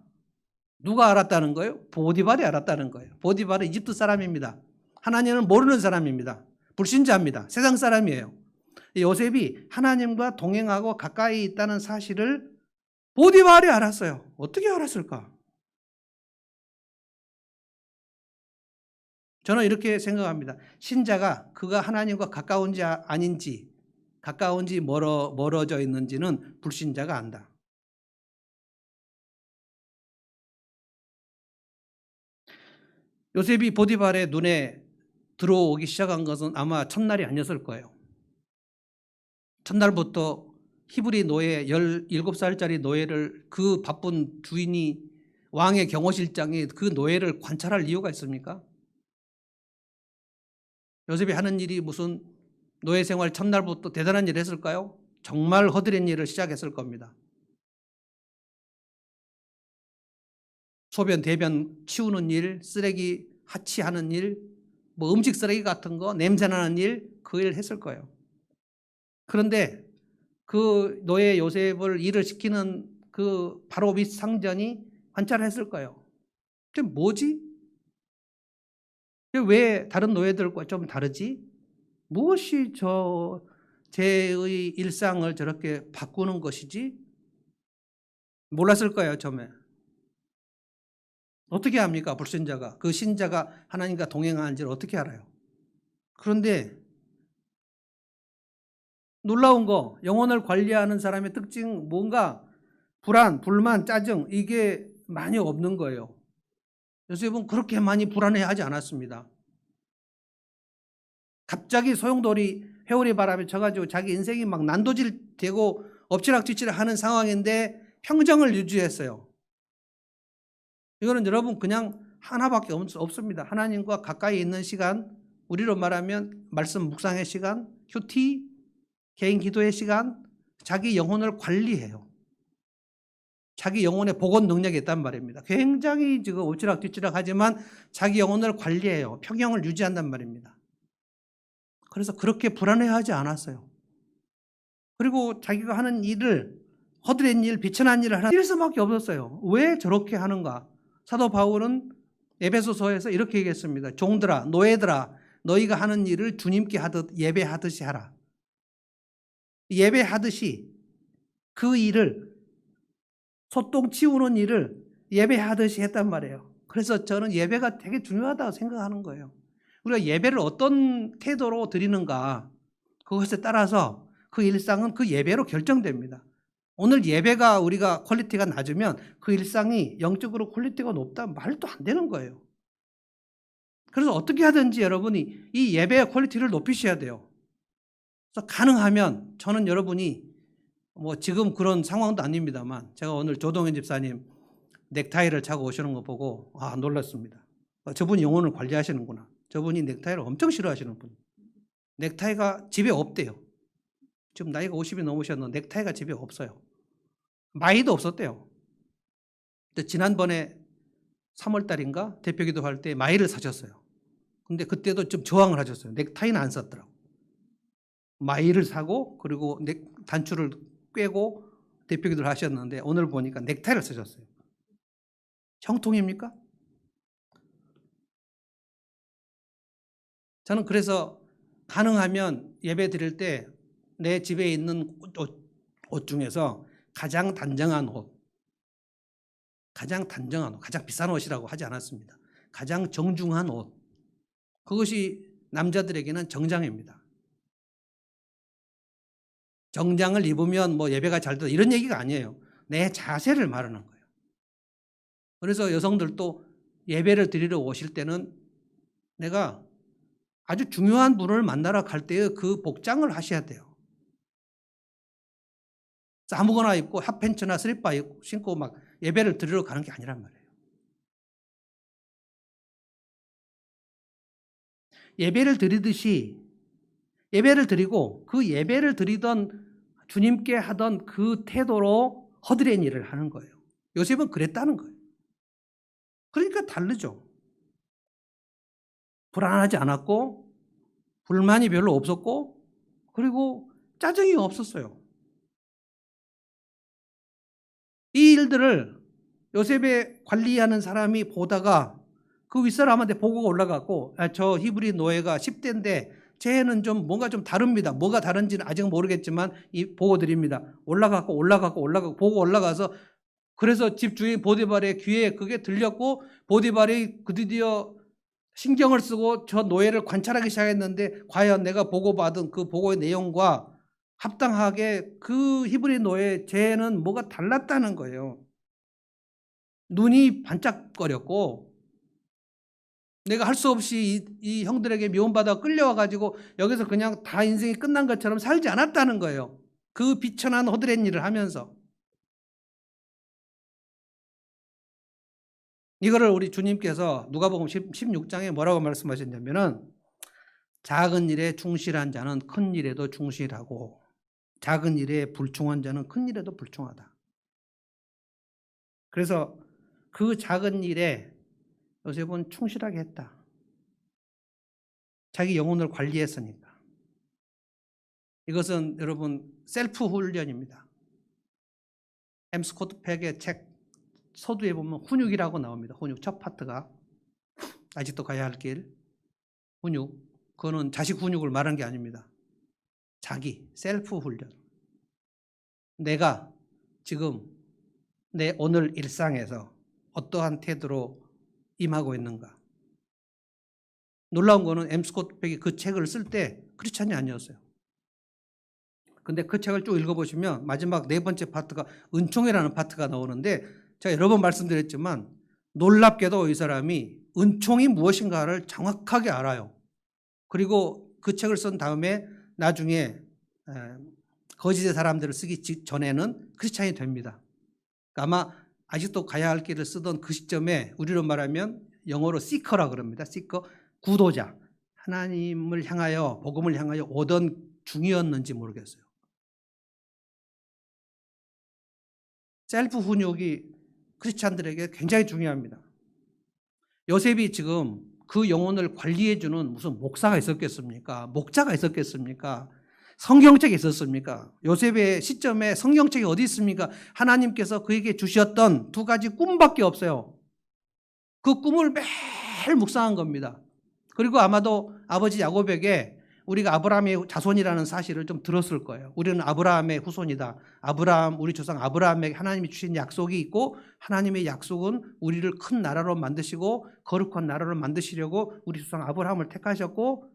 누가 알았다는 거예요? 보디발이 알았다는 거예요. 보디발은 이집트 사람입니다. 하나님을 모르는 사람입니다. 불신자입니다. 세상 사람이에요. 요셉이 하나님과 동행하고 가까이 있다는 사실을 보디발이 알았어요. 어떻게 알았을까? 저는 이렇게 생각합니다. 신자가 그가 하나님과 가까운지 아닌지, 가까운지 멀어져 있는지는 불신자가 안다. 요셉이 보디발의 눈에 들어오기 시작한 것은 아마 첫날이 아니었을 거예요. 첫날부터 히브리 노예 17살짜리 노예를 그 바쁜 주인이 왕의 경호실장이 그 노예를 관찰할 이유가 있습니까? 요셉이 하는 일이 무슨 노예 생활 첫날부터 대단한 일을 했을까요? 정말 허드렛 일을 시작했을 겁니다. 소변 대변 치우는 일, 쓰레기 하치하는 일, 뭐 음식 쓰레기 같은 거 냄새나는 일, 그 일을 했을 거예요. 그런데 그 노예 요셉을 일을 시키는 그 바로 밑 상전이 관찰을 했을 거예요. 좀 뭐지? 왜 다른 노예들과 좀 다르지? 무엇이 쟤의 일상을 저렇게 바꾸는 것이지? 몰랐을 거예요, 처음에. 어떻게 합니까? 불신자가. 그 신자가 하나님과 동행하는지를 어떻게 알아요? 그런데 놀라운 거, 영혼을 관리하는 사람의 특징, 뭔가 불안, 불만, 짜증, 이게 많이 없는 거예요. 요셉은 그렇게 많이 불안해하지 않았습니다. 갑자기 소용돌이 회오리 바람에 쳐가지고 자기 인생이 막 난도질 되고 엎치락뒤치락 하는 상황인데 평정을 유지했어요. 이거는 여러분 그냥 하나밖에 없습니다. 하나님과 가까이 있는 시간, 우리로 말하면 말씀 묵상의 시간, 큐티, 개인 기도의 시간, 자기 영혼을 관리해요. 자기 영혼의 복원 능력이 있단 말입니다. 굉장히 지금 엎치락뒤치락 하지만 자기 영혼을 관리해요. 평형을 유지한단 말입니다. 그래서 그렇게 불안해하지 않았어요. 그리고 자기가 하는 일을 허드렛 일, 비천한 일을 하는 수밖에 없었어요. 왜 저렇게 하는가? 사도 바울은 에베소서에서 이렇게 얘기했습니다. 종들아, 노예들아, 너희가 하는 일을 주님께 하듯 예배하듯이 하라. 예배하듯이 그 일을 소똥 치우는 일을 예배하듯이 했단 말이에요. 그래서 저는 예배가 되게 중요하다고 생각하는 거예요. 우리가 예배를 어떤 태도로 드리는가 그것에 따라서 그 일상은 그 예배로 결정됩니다. 오늘 예배가 우리가 퀄리티가 낮으면 그 일상이 영적으로 퀄리티가 높다 말도 안 되는 거예요. 그래서 어떻게 하든지 여러분이 이 예배의 퀄리티를 높이셔야 돼요. 그래서 가능하면 저는 여러분이 뭐 지금 그런 상황도 아닙니다만 제가 오늘 조동현 집사님 넥타이를 차고 오시는 거 보고 놀랐습니다. 저분이 영혼을 관리하시는구나. 저분이 넥타이를 엄청 싫어하시는 분. 넥타이가 집에 없대요. 지금 나이가 50이 넘으셨는데 넥타이가 집에 없어요. 마이도 없었대요. 근데 지난번에 3월달인가 대표기도 할 때 마이를 사셨어요. 근데 그때도 좀 저항을 하셨어요. 넥타이는 안 썼더라고. 마이를 사고 그리고 단추를 꿰고 대표기도를 하셨는데 오늘 보니까 넥타이를 쓰셨어요. 형통입니까? 저는 그래서 가능하면 예배 드릴 때 내 집에 있는 옷 중에서 가장 단정한 옷, 가장 비싼 옷이라고 하지 않았습니다. 가장 정중한 옷, 그것이 남자들에게는 정장입니다. 정장을 입으면 뭐 예배가 잘 된다 이런 얘기가 아니에요. 내 자세를 말하는 거예요. 그래서 여성들도 예배를 드리러 오실 때는 내가 아주 중요한 분을 만나러 갈 때의 그 복장을 하셔야 돼요. 아무거나 입고 핫팬츠나 슬리퍼 신고 막 예배를 드리러 가는 게 아니란 말이에요. 예배를 드리듯이 예배를 드리고 그 예배를 드리던 주님께 하던 그 태도로 허드렛 일을 하는 거예요. 요셉은 그랬다는 거예요. 그러니까 다르죠. 불안하지 않았고 불만이 별로 없었고 그리고 짜증이 없었어요. 이 일들을 요셉의 관리하는 사람이 보다가 그 윗사람한테 보고가 올라갔고 저 히브리 노예가 10대인데 쟤는 좀 뭔가 좀 다릅니다. 뭐가 다른지는 아직 모르겠지만 보고 드립니다. 올라가고 보고 올라가서 그래서 집 주인 보디발의 귀에 그게 들렸고 보디발이 드디어 신경을 쓰고 저 노예를 관찰하기 시작했는데 과연 내가 보고받은 그 보고의 내용과 합당하게 그 히브리 노예 쟤는 뭐가 달랐다는 거예요. 눈이 반짝거렸고 내가 할 수 없이 이 형들에게 미움받아 끌려와가지고 여기서 그냥 다 인생이 끝난 것처럼 살지 않았다는 거예요. 그 비천한 허드렛 일을 하면서. 이거를 우리 주님께서 누가복음 16장에 뭐라고 말씀하셨냐면은 작은 일에 충실한 자는 큰 일에도 충실하고 작은 일에 불충한 자는 큰 일에도 불충하다. 그래서 그 작은 일에 요셉은 충실하게 했다. 자기 영혼을 관리했으니까. 이것은 여러분 셀프 훈련입니다. 스코트 팩의 책 서두에 보면 훈육이라고 나옵니다. 훈육 첫 파트가 아직도 가야 할 길. 훈육. 그거는 자식 훈육을 말한 게 아닙니다. 자기 셀프 훈련. 내가 지금 내 오늘 일상에서 어떠한 태도로 임하고 있는가. 놀라운 거는 스코트 팩이 그 책을 쓸 때 크리스찬이 아니었어요. 근데 그 책을 쭉 읽어보시면 마지막 네 번째 파트가 은총이라는 파트가 나오는데 제가 여러 번 말씀드렸지만 놀랍게도 이 사람이 은총이 무엇인가를 정확하게 알아요. 그리고 그 책을 쓴 다음에 나중에 거짓의 사람들을 쓰기 전에는 크리스찬이 됩니다. 아마 아직도 가야 할 길을 쓰던 그 시점에 우리로 말하면 영어로 시커라 그럽니다. 시커, 구도자. 하나님을 향하여 복음을 향하여 오던 중이었는지 모르겠어요. 셀프 훈육이 크리스찬들에게 굉장히 중요합니다. 요셉이 지금 그 영혼을 관리해주는 무슨 목사가 있었겠습니까? 목자가 있었겠습니까? 성경책이 있었습니까? 요셉의 시점에 성경책이 어디 있습니까? 하나님께서 그에게 주셨던 두 가지 꿈밖에 없어요. 그 꿈을 매일 묵상한 겁니다. 그리고 아마도 아버지 야곱에게 우리가 아브라함의 자손이라는 사실을 좀 들었을 거예요. 우리는 아브라함의 후손이다. 아브라함, 우리 조상 아브라함에게 하나님이 주신 약속이 있고 하나님의 약속은 우리를 큰 나라로 만드시고 거룩한 나라로 만드시려고 우리 조상 아브라함을 택하셨고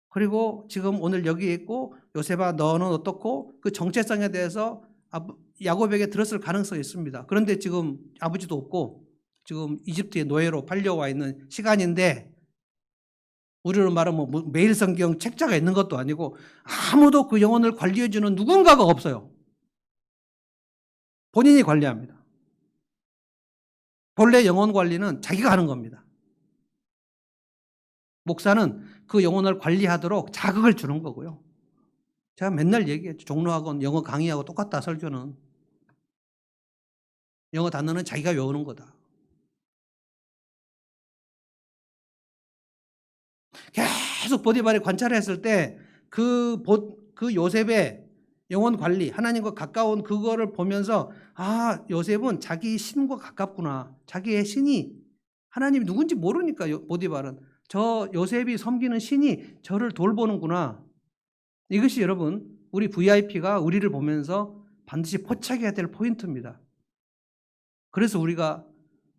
그리고 지금 오늘 여기에 있고 요셉아 너는 어떻고 그 정체성에 대해서 야곱에게 들었을 가능성이 있습니다. 그런데 지금 아버지도 없고 지금 이집트의 노예로 팔려와 있는 시간인데 우리로 말하면 뭐 매일 성경 책자가 있는 것도 아니고 아무도 그 영혼을 관리해주는 누군가가 없어요. 본인이 관리합니다. 본래 영혼 관리는 자기가 하는 겁니다. 목사는 그 영혼을 관리하도록 자극을 주는 거고요. 제가 맨날 얘기했죠. 종로학원 영어 강의하고 똑같다. 설교는. 영어 단어는 자기가 외우는 거다. 계속 보디발이 관찰했을 때 그 요셉의 영혼 관리, 하나님과 가까운 그거를 보면서 아, 요셉은 자기 신과 가깝구나. 자기의 신이 하나님이 누군지 모르니까 보디발은 저 요셉이 섬기는 신이 저를 돌보는구나. 이것이 여러분 우리 VIP가 우리를 보면서 반드시 포착해야 될 포인트입니다. 그래서 우리가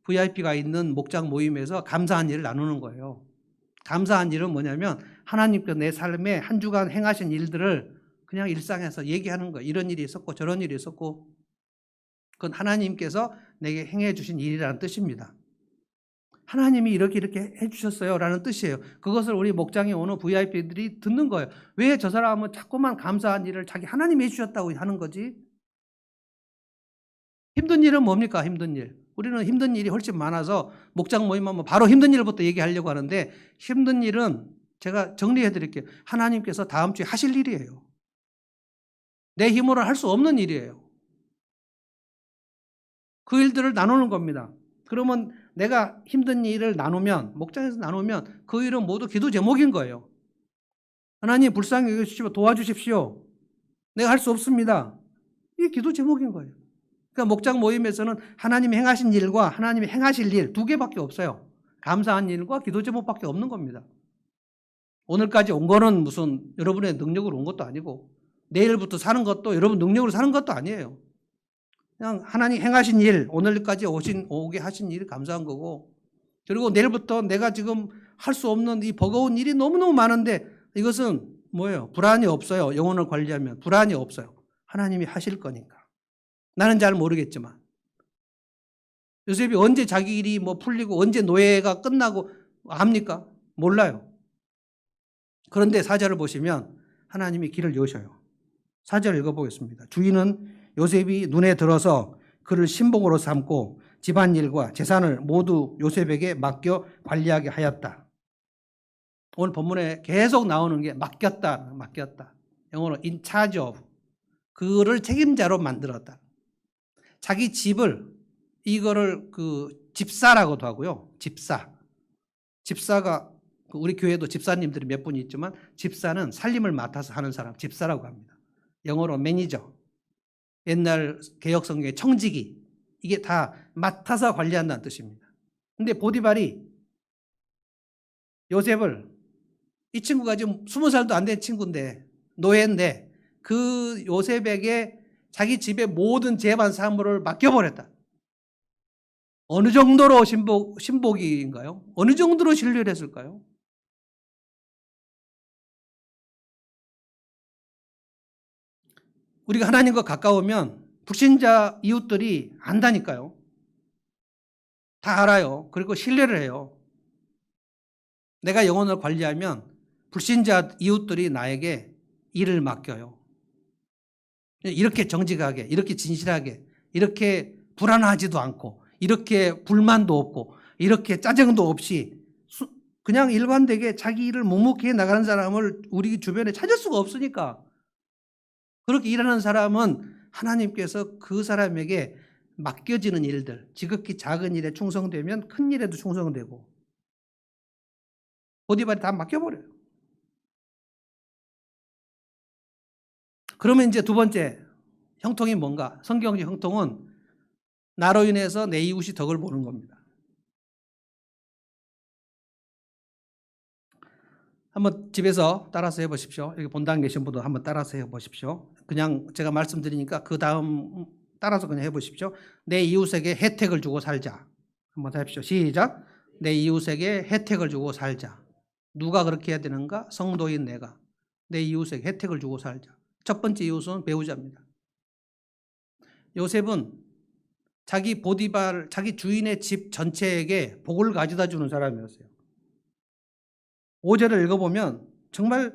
VIP가 있는 목장 모임에서 감사한 일을 나누는 거예요. 감사한 일은 뭐냐면 하나님께서 내 삶에 한 주간 행하신 일들을 그냥 일상에서 얘기하는 거예요. 이런 일이 있었고 저런 일이 있었고 그건 하나님께서 내게 행해 주신 일이라는 뜻입니다. 하나님이 이렇게 해주셨어요 라는 뜻이에요. 그것을 우리 목장에 오는 VIP들이 듣는 거예요. 왜 저 사람은 자꾸만 감사한 일을 자기 하나님이 해주셨다고 하는 거지? 힘든 일은 뭡니까? 힘든 일. 우리는 힘든 일이 훨씬 많아서 목장 모임하면 바로 힘든 일부터 얘기하려고 하는데 힘든 일은 제가 정리해 드릴게요. 하나님께서 다음 주에 하실 일이에요. 내 힘으로 할 수 없는 일이에요. 그 일들을 나누는 겁니다. 그러면 내가 힘든 일을 나누면 목장에서 나누면 그 일은 모두 기도 제목인 거예요. 하나님 불쌍히 여기십시오. 도와주십시오. 내가 할 수 없습니다. 이게 기도 제목인 거예요. 그러니까 목장 모임에서는 하나님이 행하신 일과 하나님이 행하실 일 두 개밖에 없어요. 감사한 일과 기도 제목밖에 없는 겁니다. 오늘까지 온 거는 무슨 여러분의 능력으로 온 것도 아니고 내일부터 사는 것도 여러분 능력으로 사는 것도 아니에요. 그냥 하나님 행하신 일, 오늘까지 오게 하신 일이 감사한 거고 그리고 내일부터 내가 지금 할 수 없는 이 버거운 일이 너무너무 많은데 이것은 뭐예요? 불안이 없어요. 영혼을 관리하면 불안이 없어요. 하나님이 하실 거니까. 나는 잘 모르겠지만 요셉이 언제 자기 일이 뭐 풀리고 언제 노예가 끝나고 압니까? 몰라요. 그런데 4절을 보시면 하나님이 길을 여셔요. 4절 읽어보겠습니다. 주인은 요셉이 눈에 들어서 그를 신복으로 삼고 집안일과 재산을 모두 요셉에게 맡겨 관리하게 하였다. 오늘 본문에 계속 나오는 게 맡겼다. 영어로 in charge of. 그를 책임자로 만들었다. 자기 집을 이거를 집사라고도 하고요. 집사. 집사가 우리 교회도 집사님들이 몇 분이 있지만 집사는 살림을 맡아서 하는 사람 집사라고 합니다. 영어로 매니저. 옛날 개혁성경의 청지기. 이게 다 맡아서 관리한다는 뜻입니다. 근데 보디발이 요셉을 이 친구가 지금 20살도 안 된 친구인데 노예인데 그 요셉에게 자기 집의 모든 재반 사물을 맡겨버렸다. 어느 정도로 신복인가요? 어느 정도로 신뢰를 했을까요? 우리가 하나님과 가까우면 불신자 이웃들이 안다니까요. 다 알아요. 그리고 신뢰를 해요. 내가 영혼을 관리하면 불신자 이웃들이 나에게 일을 맡겨요. 이렇게 정직하게, 이렇게 진실하게, 이렇게 불안하지도 않고, 이렇게 불만도 없고, 이렇게 짜증도 없이 그냥 일관되게 자기 일을 묵묵히 나가는 사람을 우리 주변에 찾을 수가 없으니까 그렇게 일하는 사람은 하나님께서 그 사람에게 맡겨지는 일들, 지극히 작은 일에 충성되면 큰 일에도 충성되고 보디발이 다 맡겨버려요. 그러면 이제 두 번째 형통이 뭔가? 성경적 형통은 나로 인해서 내 이웃이 덕을 보는 겁니다. 한번 집에서 따라서 해보십시오. 여기 본당 계신 분도 한번 따라서 해보십시오. 그냥 제가 말씀드리니까 그 다음 따라서 그냥 해보십시오. 내 이웃에게 혜택을 주고 살자. 한번 해보십시오. 시작. 내 이웃에게 혜택을 주고 살자. 누가 그렇게 해야 되는가? 성도인 내가. 내 이웃에게 혜택을 주고 살자. 첫 번째 이웃은 배우자입니다. 요셉은 자기 보디발, 자기 주인의 집 전체에게 복을 가져다 주는 사람이었어요. 5절을 읽어보면 정말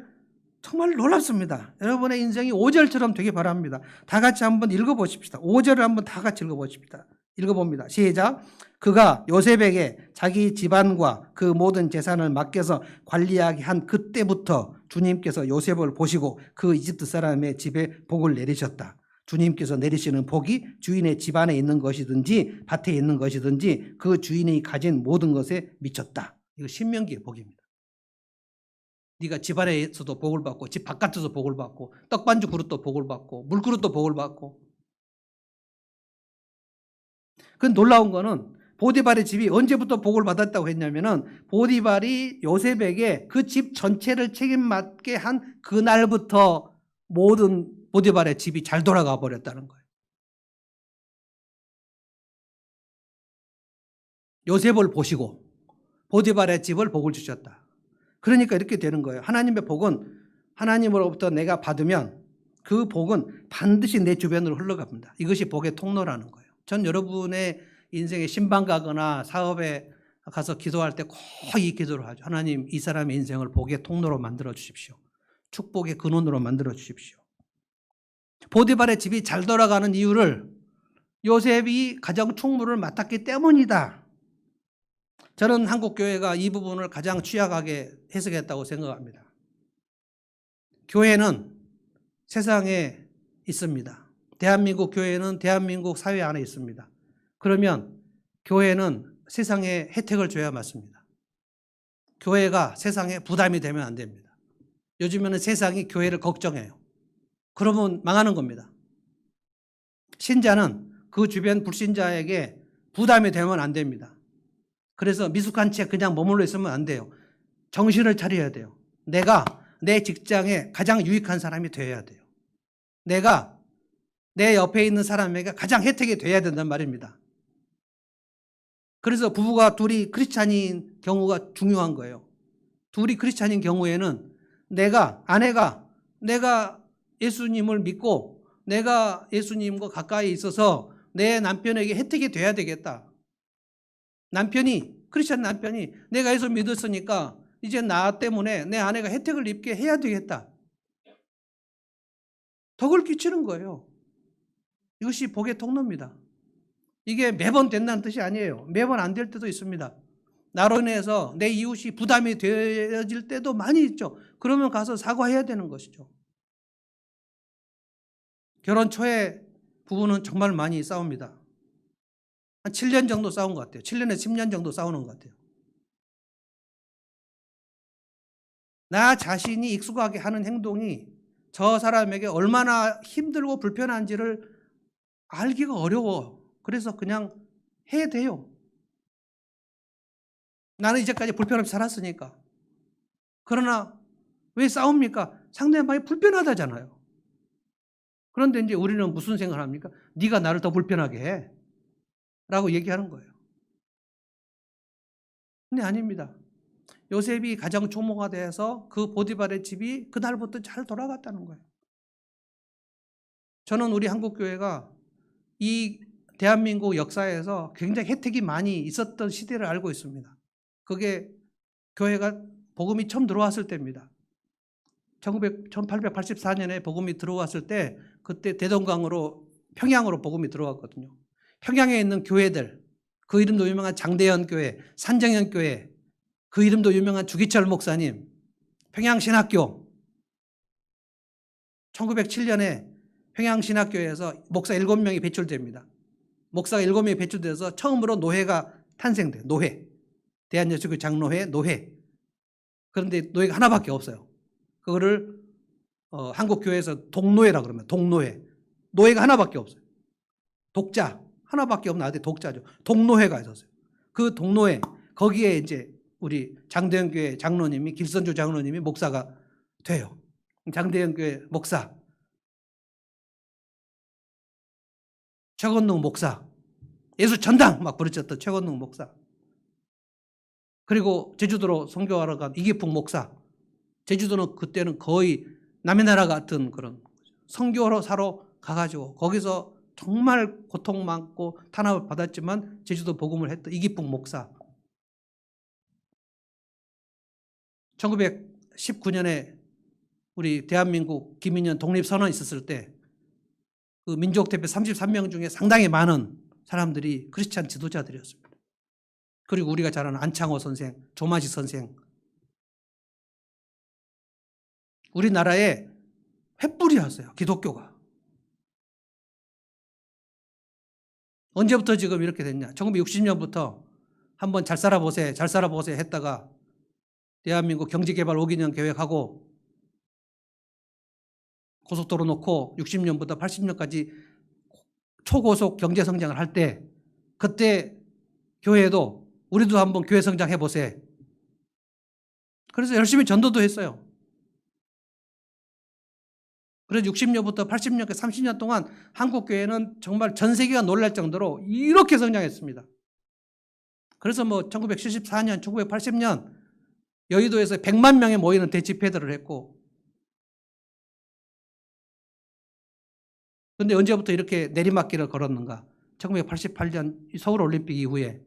놀랍습니다. 여러분의 인생이 5절처럼 되기 바랍니다. 다 같이 한번 읽어보십시다. 5절을 한번 다 같이 읽어보십시다. 읽어봅니다. 시작. 그가 요셉에게 자기 집안과 그 모든 재산을 맡겨서 관리하게 한 그때부터 주님께서 요셉을 보시고 그 이집트 사람의 집에 복을 내리셨다. 주님께서 내리시는 복이 주인의 집안에 있는 것이든지 밭에 있는 것이든지 그 주인이 가진 모든 것에 미쳤다. 이거 신명기의 복입니다. 네가 집안에서도 복을 받고 집 바깥에서 복을 받고 떡반죽 그릇도 복을 받고 물그릇도 복을 받고. 그 놀라운 거는 보디발의 집이 언제부터 복을 받았다고 했냐면은 보디발이 요셉에게 그 집 전체를 책임맡게 한 그날부터 모든 보디발의 집이 잘 돌아가 버렸다는 거예요. 요셉을 보시고 보디발의 집을 복을 주셨다. 그러니까 이렇게 되는 거예요. 하나님의 복은 하나님으로부터 내가 받으면 그 복은 반드시 내 주변으로 흘러갑니다. 이것이 복의 통로라는 거예요. 전 여러분의 인생에 신방 가거나 사업에 가서 기도할 때 꼭 이 기도를 하죠. 하나님, 이 사람의 인생을 복의 통로로 만들어 주십시오. 축복의 근원으로 만들어 주십시오. 보디발의 집이 잘 돌아가는 이유를 요셉이 가정 총무를 맡았기 때문이다. 저는 한국 교회가 이 부분을 가장 취약하게 해석했다고 생각합니다. 교회는 세상에 있습니다. 대한민국 교회는 대한민국 사회 안에 있습니다. 그러면 교회는 세상에 혜택을 줘야 맞습니다. 교회가 세상에 부담이 되면 안 됩니다. 요즘에는 세상이 교회를 걱정해요. 그러면 망하는 겁니다. 신자는 그 주변 불신자에게 부담이 되면 안 됩니다. 그래서 미숙한 채 그냥 머물러 있으면 안 돼요. 정신을 차려야 돼요. 내가 내 직장에 가장 유익한 사람이 되어야 돼요. 내가 내 옆에 있는 사람에게 가장 혜택이 돼야 된단 말입니다. 그래서 부부가 둘이 크리스찬인 경우가 중요한 거예요. 둘이 크리스찬인 경우에는 아내가 내가 예수님을 믿고 내가 예수님과 가까이 있어서 내 남편에게 혜택이 돼야 되겠다. 크리스찬 남편이 내가 예수 믿었으니까 이제 나 때문에 내 아내가 혜택을 입게 해야 되겠다. 덕을 끼치는 거예요. 이것이 복의 통로입니다. 이게 매번 된다는 뜻이 아니에요. 매번 안 될 때도 있습니다. 나로 인해서 내 이웃이 부담이 되어질 때도 많이 있죠. 그러면 가서 사과해야 되는 것이죠. 결혼 초에 부부는 정말 많이 싸웁니다. 한 7년 정도 싸운 것 같아요. 7년에서 10년 정도 싸우는 것 같아요. 나 자신이 익숙하게 하는 행동이 저 사람에게 얼마나 힘들고 불편한지를 알기가 어려워. 그래서 그냥 해야 돼요. 나는 이제까지 불편 없이 살았으니까. 그러나 왜 싸웁니까? 상대방이 불편하다잖아요. 그런데 이제 우리는 무슨 생각을 합니까? 네가 나를 더 불편하게 해. 라고 얘기하는 거예요. 근데 아닙니다. 요셉이 가장 초모가 돼서 그 보디발의 집이 그날부터 잘 돌아갔다는 거예요. 저는 우리 한국교회가 이 대한민국 역사에서 굉장히 혜택이 많이 있었던 시대를 알고 있습니다. 그게 교회가 복음이 처음 들어왔을 때입니다. 1884년에 복음이 들어왔을 때 그때 대동강으로 평양으로 복음이 들어왔거든요. 평양에 있는 교회들, 그 이름도 유명한 장대현 교회, 산정현 교회, 그 이름도 유명한 주기철 목사님, 평양신학교, 1907년에 평양신학교에서 목사 7명이 배출됩니다. 목사가 7명이 배출돼서 처음으로 노회가 탄생돼요. 노회. 대한여수교 장로회 노회. 그런데 노회가 하나밖에 없어요. 그거를 한국교회에서 동노회라고 그러면 동노회. 노회가 하나밖에 없어요. 독자. 하나밖에 없는 아들 독자죠. 동노회가 있었어요. 그 동노회 거기에 이제 우리 장대현 교회 장로님이 길선주 장로님이 목사가 돼요. 장대현 교회 목사. 최건능 목사. 예수 전당 막 부르쳤던 최건능 목사. 그리고 제주도로 선교하러 간 이기풍 목사. 제주도는 그때는 거의 남의 나라 같은 그런 선교로 사러 가가지고 거기서 정말 고통 많고 탄압을 받았지만 제주도 복음을 했던 이기풍 목사. 1919년에 우리 대한민국 기민련 독립선언 있었을 때 그 민족대표 33명 중에 상당히 많은 사람들이 크리스찬 지도자들이었습니다. 그리고 우리가 잘 아는 안창호 선생, 조마식 선생. 우리나라에 횃불이었어요. 기독교가. 언제부터 지금 이렇게 됐냐. 1960년부터 한번 잘 살아보세요. 잘 살아보세요 했다가 대한민국 경제개발 5기년 계획하고 고속도로 놓고 60년부터 80년까지 초고속 경제성장을 할 때 그때 교회도 우리도 한번 교회 성장해 보세요. 그래서 열심히 전도도 했어요. 그래서 60년부터 80년까지 30년 동안 한국교회는 정말 전 세계가 놀랄 정도로 이렇게 성장했습니다. 그래서 뭐 1974년, 1980년 여의도에서 100만 명이 모이는 대집회들을 했고 그런데 언제부터 이렇게 내리막길을 걸었는가? 1988년 서울올림픽 이후에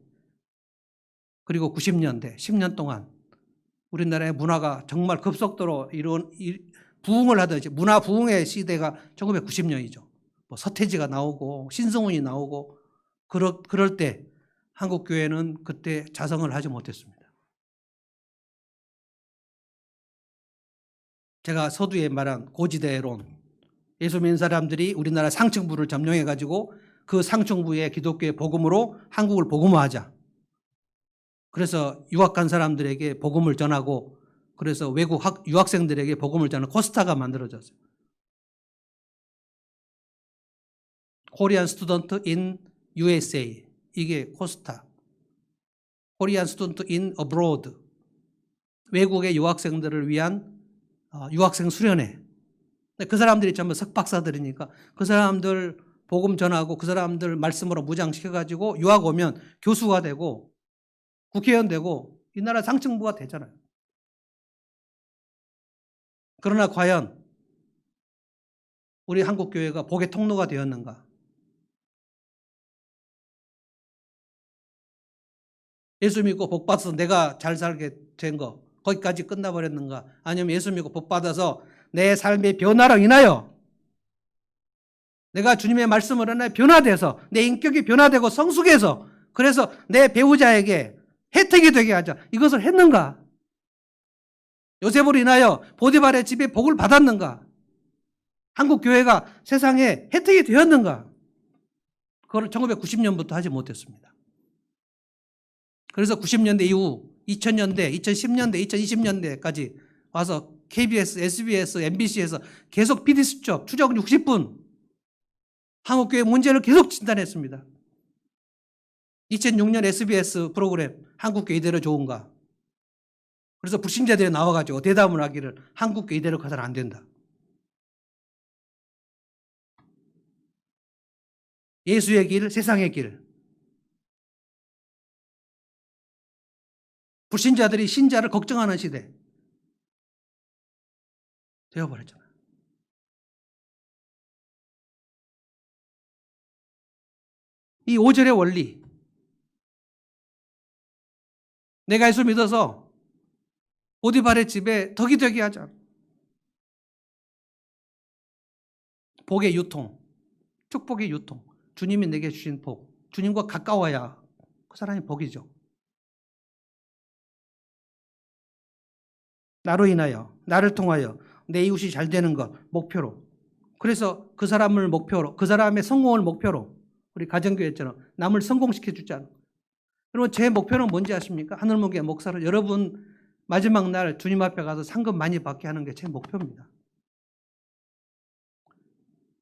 그리고 90년대 10년 동안 우리나라의 문화가 정말 급속도로 부흥을 하듯이 문화 부흥의 시대가 1990년이죠. 뭐 서태지가 나오고 신승훈이 나오고 그럴 때 한국교회는 그때 자성을 하지 못했습니다. 제가 서두에 말한 고지대론 예수 믿는 사람들이 우리나라 상층부를 점령해가지고 그 상층부의 기독교의 복음으로 한국을 복음화하자. 그래서 유학 간 사람들에게 복음을 전하고 그래서 외국 유학생들에게 복음을 전하는 코스타가 만들어졌어요. Korean Student in USA. 이게 코스타. Korean Student in Abroad. 외국의 유학생들을 위한 유학생 수련회. 그 사람들이 전부 석박사들이니까 그 사람들 복음 전하고 그 사람들 말씀으로 무장시켜가지고 유학 오면 교수가 되고 국회의원 되고 이 나라 상층부가 되잖아요. 그러나 과연 우리 한국교회가 복의 통로가 되었는가? 예수 믿고 복 받아서 내가 잘 살게 된 거 거기까지 끝나버렸는가? 아니면 예수 믿고 복 받아서 내 삶의 변화로 인하여 내가 주님의 말씀을 하나 변화돼서 내 인격이 변화되고 성숙해서 그래서 내 배우자에게 혜택이 되게 하자. 이것을 했는가? 요셉으로 인하여 보디발의 집에 복을 받았는가? 한국 교회가 세상에 혜택이 되었는가? 그걸 1990년부터 하지 못했습니다. 그래서 90년대 이후 2000년대, 2010년대, 2020년대까지 와서 KBS, SBS, MBC에서 계속 PD수첩, 추적 60분 한국교회 문제를 계속 진단했습니다. 2006년 SBS 프로그램 한국교회 이대로 좋은가? 그래서 불신자들이 나와가지고 대담을 하기를 한국교회 이대로 가서는 안 된다. 예수의 길, 세상의 길. 불신자들이 신자를 걱정하는 시대 되어버렸잖아요. 이 5절의 원리, 내가 예수 믿어서 보디발의 집에 덕이 되게 하자. 복의 유통, 축복의 유통. 주님이 내게 주신 복, 주님과 가까워야 그 사람이 복이죠. 나로 인하여, 나를 통하여 내 이웃이 잘 되는 것 목표로. 그래서 그 사람을 목표로, 그 사람의 성공을 목표로 우리 가정교회처럼 남을 성공시켜 주자. 여러분 제 목표는 뭔지 아십니까? 하늘목의 목사로 여러분 마지막 날 주님 앞에 가서 상금 많이 받게 하는 게 제 목표입니다.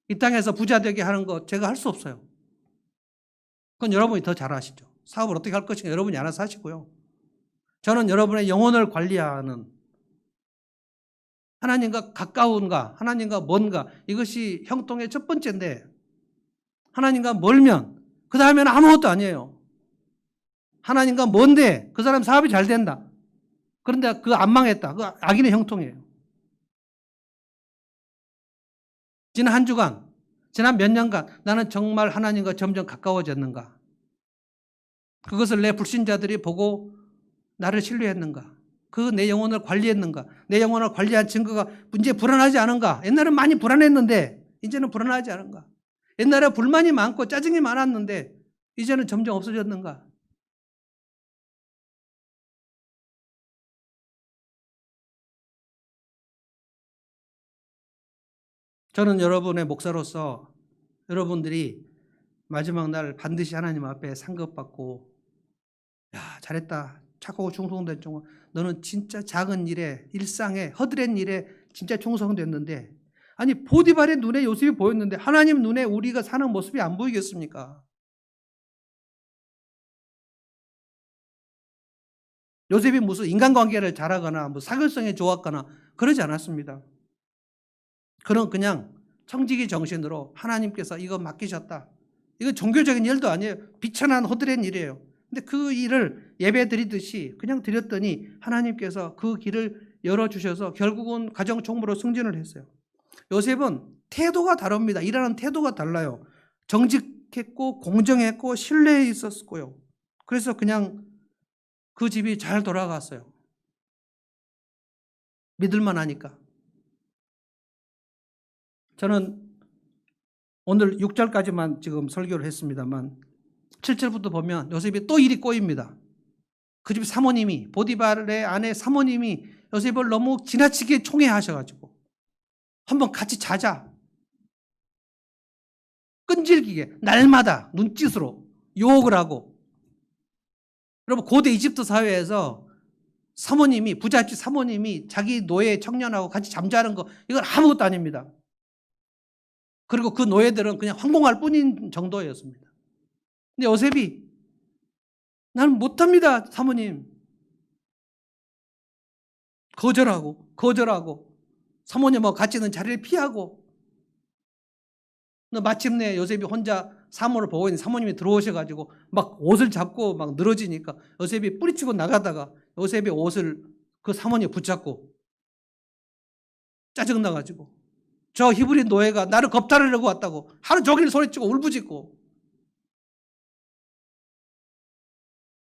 이 땅에서 부자 되게 하는 거 제가 할 수 없어요. 그건 여러분이 더 잘 아시죠. 사업을 어떻게 할 것인가 여러분이 알아서 하시고요. 저는 여러분의 영혼을 관리하는 하나님과 가까운가, 하나님과 먼가, 이것이 형통의 첫 번째인데, 하나님과 멀면 그 다음에는 아무것도 아니에요. 하나님과 먼데 그 사람 사업이 잘 된다. 그런데 그거 안 망했다. 그거 악인의 형통이에요. 지난 한 주간, 지난 몇 년간 나는 정말 하나님과 점점 가까워졌는가? 그것을 내 불신자들이 보고 나를 신뢰했는가? 그 내 영혼을 관리했는가? 내 영혼을 관리한 증거가 이제 불안하지 않은가? 옛날엔 많이 불안했는데 이제는 불안하지 않은가? 옛날에 불만이 많고 짜증이 많았는데 이제는 점점 없어졌는가? 저는 여러분의 목사로서 여러분들이 마지막 날 반드시 하나님 앞에 상급받고, 야, 잘했다. 착하고 충성된 종아, 너는 진짜 작은 일에, 일상에, 허드렛 일에 진짜 충성됐는데, 아니 보디발의 눈에 요셉이 보였는데 하나님 눈에 우리가 사는 모습이 안 보이겠습니까? 요셉이 무슨 인간관계를 잘하거나 뭐 사교성이 좋았거나 그러지 않았습니다. 그런 그냥 청지기 정신으로 하나님께서 이거 맡기셨다. 이거 종교적인 일도 아니에요. 비천한 허드렛 일이에요. 근데 그 일을 예배 드리듯이 그냥 드렸더니 하나님께서 그 길을 열어주셔서 결국은 가정 총무로 승진을 했어요. 요셉은 태도가 다릅니다. 일하는 태도가 달라요. 정직했고 공정했고 신뢰에 있었고요. 그래서 그냥 그 집이 잘 돌아갔어요. 믿을만 하니까. 저는 오늘 6절까지만 지금 설교를 했습니다만 7절부터 보면 요셉이 또 일이 꼬입니다. 그 집 사모님이, 보디발의 아내 사모님이 요셉을 너무 지나치게 총애하셔가지고 한번 같이 자자. 끈질기게 날마다 눈짓으로 유혹을 하고. 여러분 고대 이집트 사회에서 사모님이, 부잣집 사모님이 자기 노예 청년하고 같이 잠자는 거 이건 아무것도 아닙니다. 그리고 그 노예들은 그냥 황공할 뿐인 정도였습니다. 근데 요셉이 나는 못합니다 사모님. 거절하고 사모님하고 같이 있는 자리를 피하고. 마침내 요셉이 혼자 사모를 보고 있는 사모님이 들어오셔가지고 막 옷을 잡고 막 늘어지니까 요셉이 뿌리치고 나가다가 요셉의 옷을 그 사모님이 붙잡고 짜증나가지고 저 히브리 노예가 나를 겁탈하려고 왔다고 하루 종일 소리치고 울부짖고.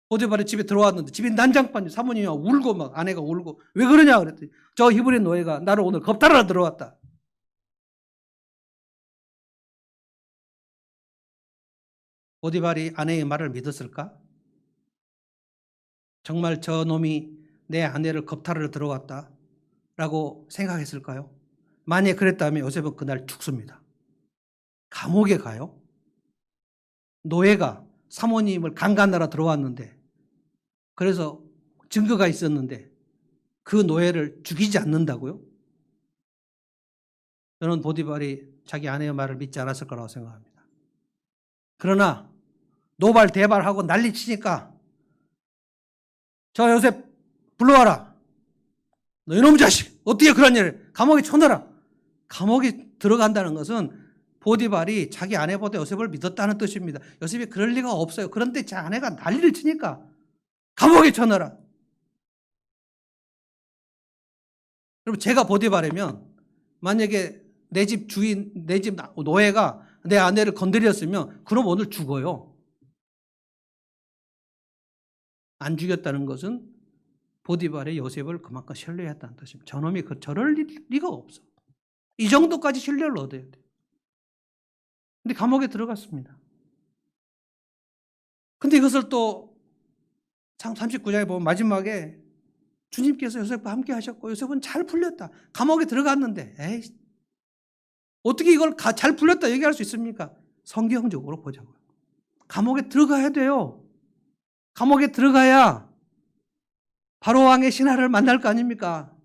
보디발의 집에 들어왔는데 집이 난장판이, 사모님이 울고 막 아내가 울고 왜 그러냐 그랬더니 저 히브리 노예가 나를 오늘 겁탈하러 들어왔다. 보디발이 아내의 말을 믿었을까? 정말 저 놈이 내 아내를 겁탈하러 들어왔다 라고 생각했을까요? 만약에 그랬다면 요셉은 그날 죽습니다. 감옥에 가요? 노예가 사모님을 강간하러 들어왔는데, 그래서 증거가 있었는데 그 노예를 죽이지 않는다고요? 저는 보디발이 자기 아내의 말을 믿지 않았을 거라고 생각합니다. 그러나 노발대발하고 난리치니까 저 요셉 불러와라. 너 이놈 자식 어떻게 그런 일을 감옥에 쳐넣어라. 감옥에 들어간다는 것은 보디발이 자기 아내보다 요셉을 믿었다는 뜻입니다. 요셉이 그럴 리가 없어요. 그런데 제 아내가 난리를 치니까 감옥에 쳐넣어라. 여러분, 제가 보디발이면 만약에 내 집 주인, 내 집 노예가 내 아내를 건드렸으면 그럼 오늘 죽어요. 안 죽였다는 것은 보디발의 요셉을 그만큼 신뢰했다는 뜻입니다. 저놈이 저럴 리가 없어. 이 정도까지 신뢰를 얻어야 돼요. 근데 감옥에 들어갔습니다. 근데 이것을 또 39장에 보면 마지막에 주님께서 요셉과 함께 하셨고 요셉은 잘 풀렸다. 감옥에 들어갔는데 에이, 어떻게 이걸 잘 풀렸다 얘기할 수 있습니까? 성경적으로 보자고요. 감옥에 들어가야 돼요. 감옥에 들어가야 바로왕의 신하를 만날 거 아닙니까?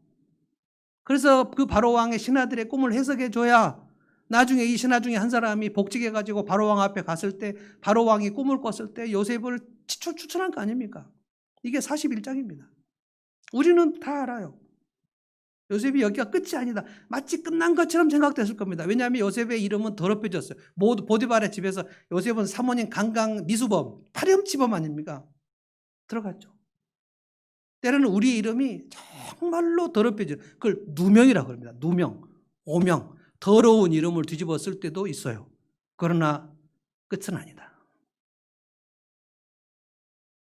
그래서 그 바로왕의 신하들의 꿈을 해석해 줘야 나중에 이 신하 중에 한 사람이 복직해가지고 바로왕 앞에 갔을 때 바로왕이 꿈을 꿨을 때 요셉을 추천한 거 아닙니까? 이게 41장입니다. 우리는 다 알아요. 요셉이 여기가 끝이 아니다. 마치 끝난 것처럼 생각됐을 겁니다. 왜냐하면 요셉의 이름은 더럽혀졌어요. 모두 보디발의 집에서 요셉은 사모님 강간 미수범, 파렴치범 아닙니까? 들어갔죠. 때로는 우리의 이름이 정말로 더럽혀져요. 그걸 누명이라고 합니다. 누명, 오명, 더러운 이름을 뒤집어 쓸 때도 있어요. 그러나 끝은 아니다.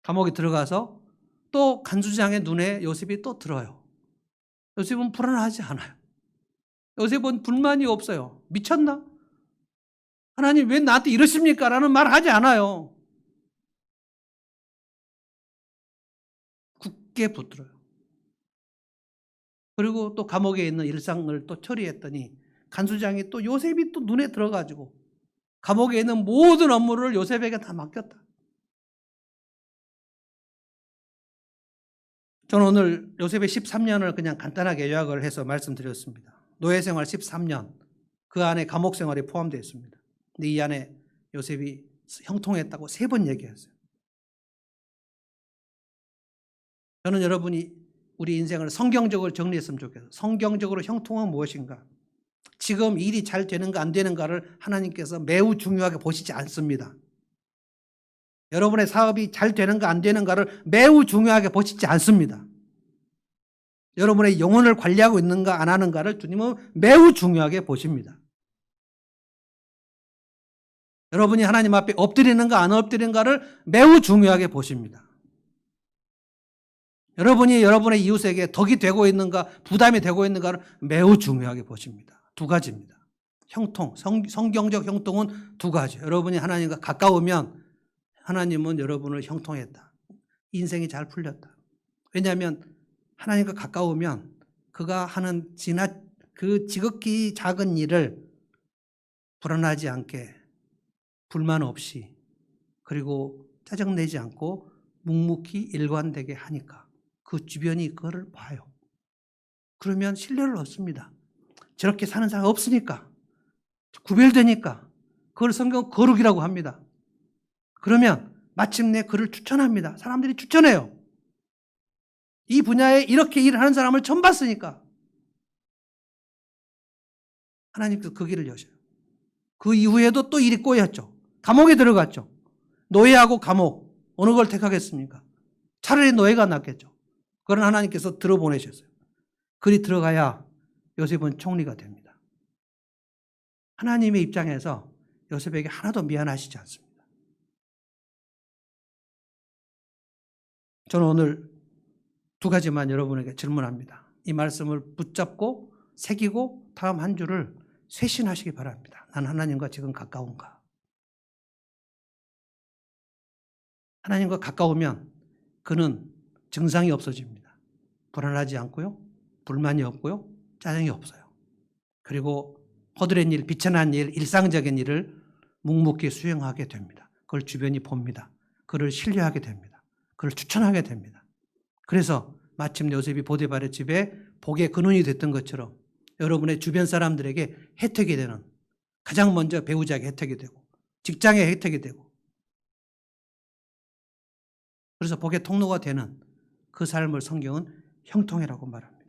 감옥에 들어가서 또 간수장의 눈에 요셉이 또 들어요. 요셉은 불안하지 않아요. 요셉은 불만이 없어요. 미쳤나? 하나님 왜 나한테 이러십니까? 라는 말 하지 않아요. 굳게 붙들어요. 그리고 또 감옥에 있는 일상을 또 처리했더니 간수장이 또 요셉이 또 눈에 들어가지고 감옥에 있는 모든 업무를 요셉에게 다 맡겼다. 저는 오늘 요셉의 13년을 그냥 간단하게 요약을 해서 말씀드렸습니다. 노예생활 13년, 그 안에 감옥생활이 포함되어 있습니다. 근데 이 안에 요셉이 형통했다고 3번 얘기했어요. 저는 여러분이 우리 인생을 성경적으로 정리했으면 좋겠어요. 성경적으로 형통은 무엇인가? 지금 일이 잘 되는가 안 되는가를 하나님께서 매우 중요하게 보시지 않습니다. 여러분의 사업이 잘 되는가 안 되는가를 매우 중요하게 보시지 않습니다. 여러분의 영혼을 관리하고 있는가 안 하는가를 주님은 매우 중요하게 보십니다. 여러분이 하나님 앞에 엎드리는가 안 엎드리는가를 매우 중요하게 보십니다. 여러분이 여러분의 이웃에게 덕이 되고 있는가 부담이 되고 있는가를 매우 중요하게 보십니다. 2가지입니다. 형통, 성경적 형통은 2가지. 여러분이 하나님과 가까우면 하나님은 여러분을 형통했다. 인생이 잘 풀렸다. 왜냐하면 하나님과 가까우면 그가 하는 그 지극히 작은 일을 불안하지 않게 불만 없이 그리고 짜증내지 않고 묵묵히 일관되게 하니까 그 주변이 그거를 봐요. 그러면 신뢰를 얻습니다. 저렇게 사는 사람 없으니까 구별되니까 그걸 성경 거룩이라고 합니다. 그러면 마침내 그를 추천합니다. 사람들이 추천해요. 이 분야에 이렇게 일을 하는 사람을 처음 봤으니까 하나님께서 그 길을 여셔요. 그 이후에도 또 일이 꼬였죠. 감옥에 들어갔죠. 노예하고 감옥 어느 걸 택하겠습니까? 차라리 노예가 낫겠죠. 그런 하나님께서 들어보내셨어요. 그리 들어가야 요셉은 총리가 됩니다. 하나님의 입장에서 요셉에게 하나도 미안하시지 않습니다. 저는 오늘 2가지만 여러분에게 질문합니다. 이 말씀을 붙잡고 새기고 다음 한 주를 쇄신하시기 바랍니다. 난 하나님과 지금 가까운가? 하나님과 가까우면 그는 증상이 없어집니다. 불안하지 않고요. 불만이 없고요. 짜증이 없어요. 그리고 허드렛 일, 비천한 일, 일상적인 일을 묵묵히 수행하게 됩니다. 그걸 주변이 봅니다. 그를 신뢰하게 됩니다. 그를 추천하게 됩니다. 그래서 마침 요셉이 보디발의 집에 복의 근원이 됐던 것처럼 여러분의 주변 사람들에게 혜택이 되는, 가장 먼저 배우자에게 혜택이 되고 직장에 혜택이 되고, 그래서 복의 통로가 되는 그 삶을 성경은 형통이라고 말합니다.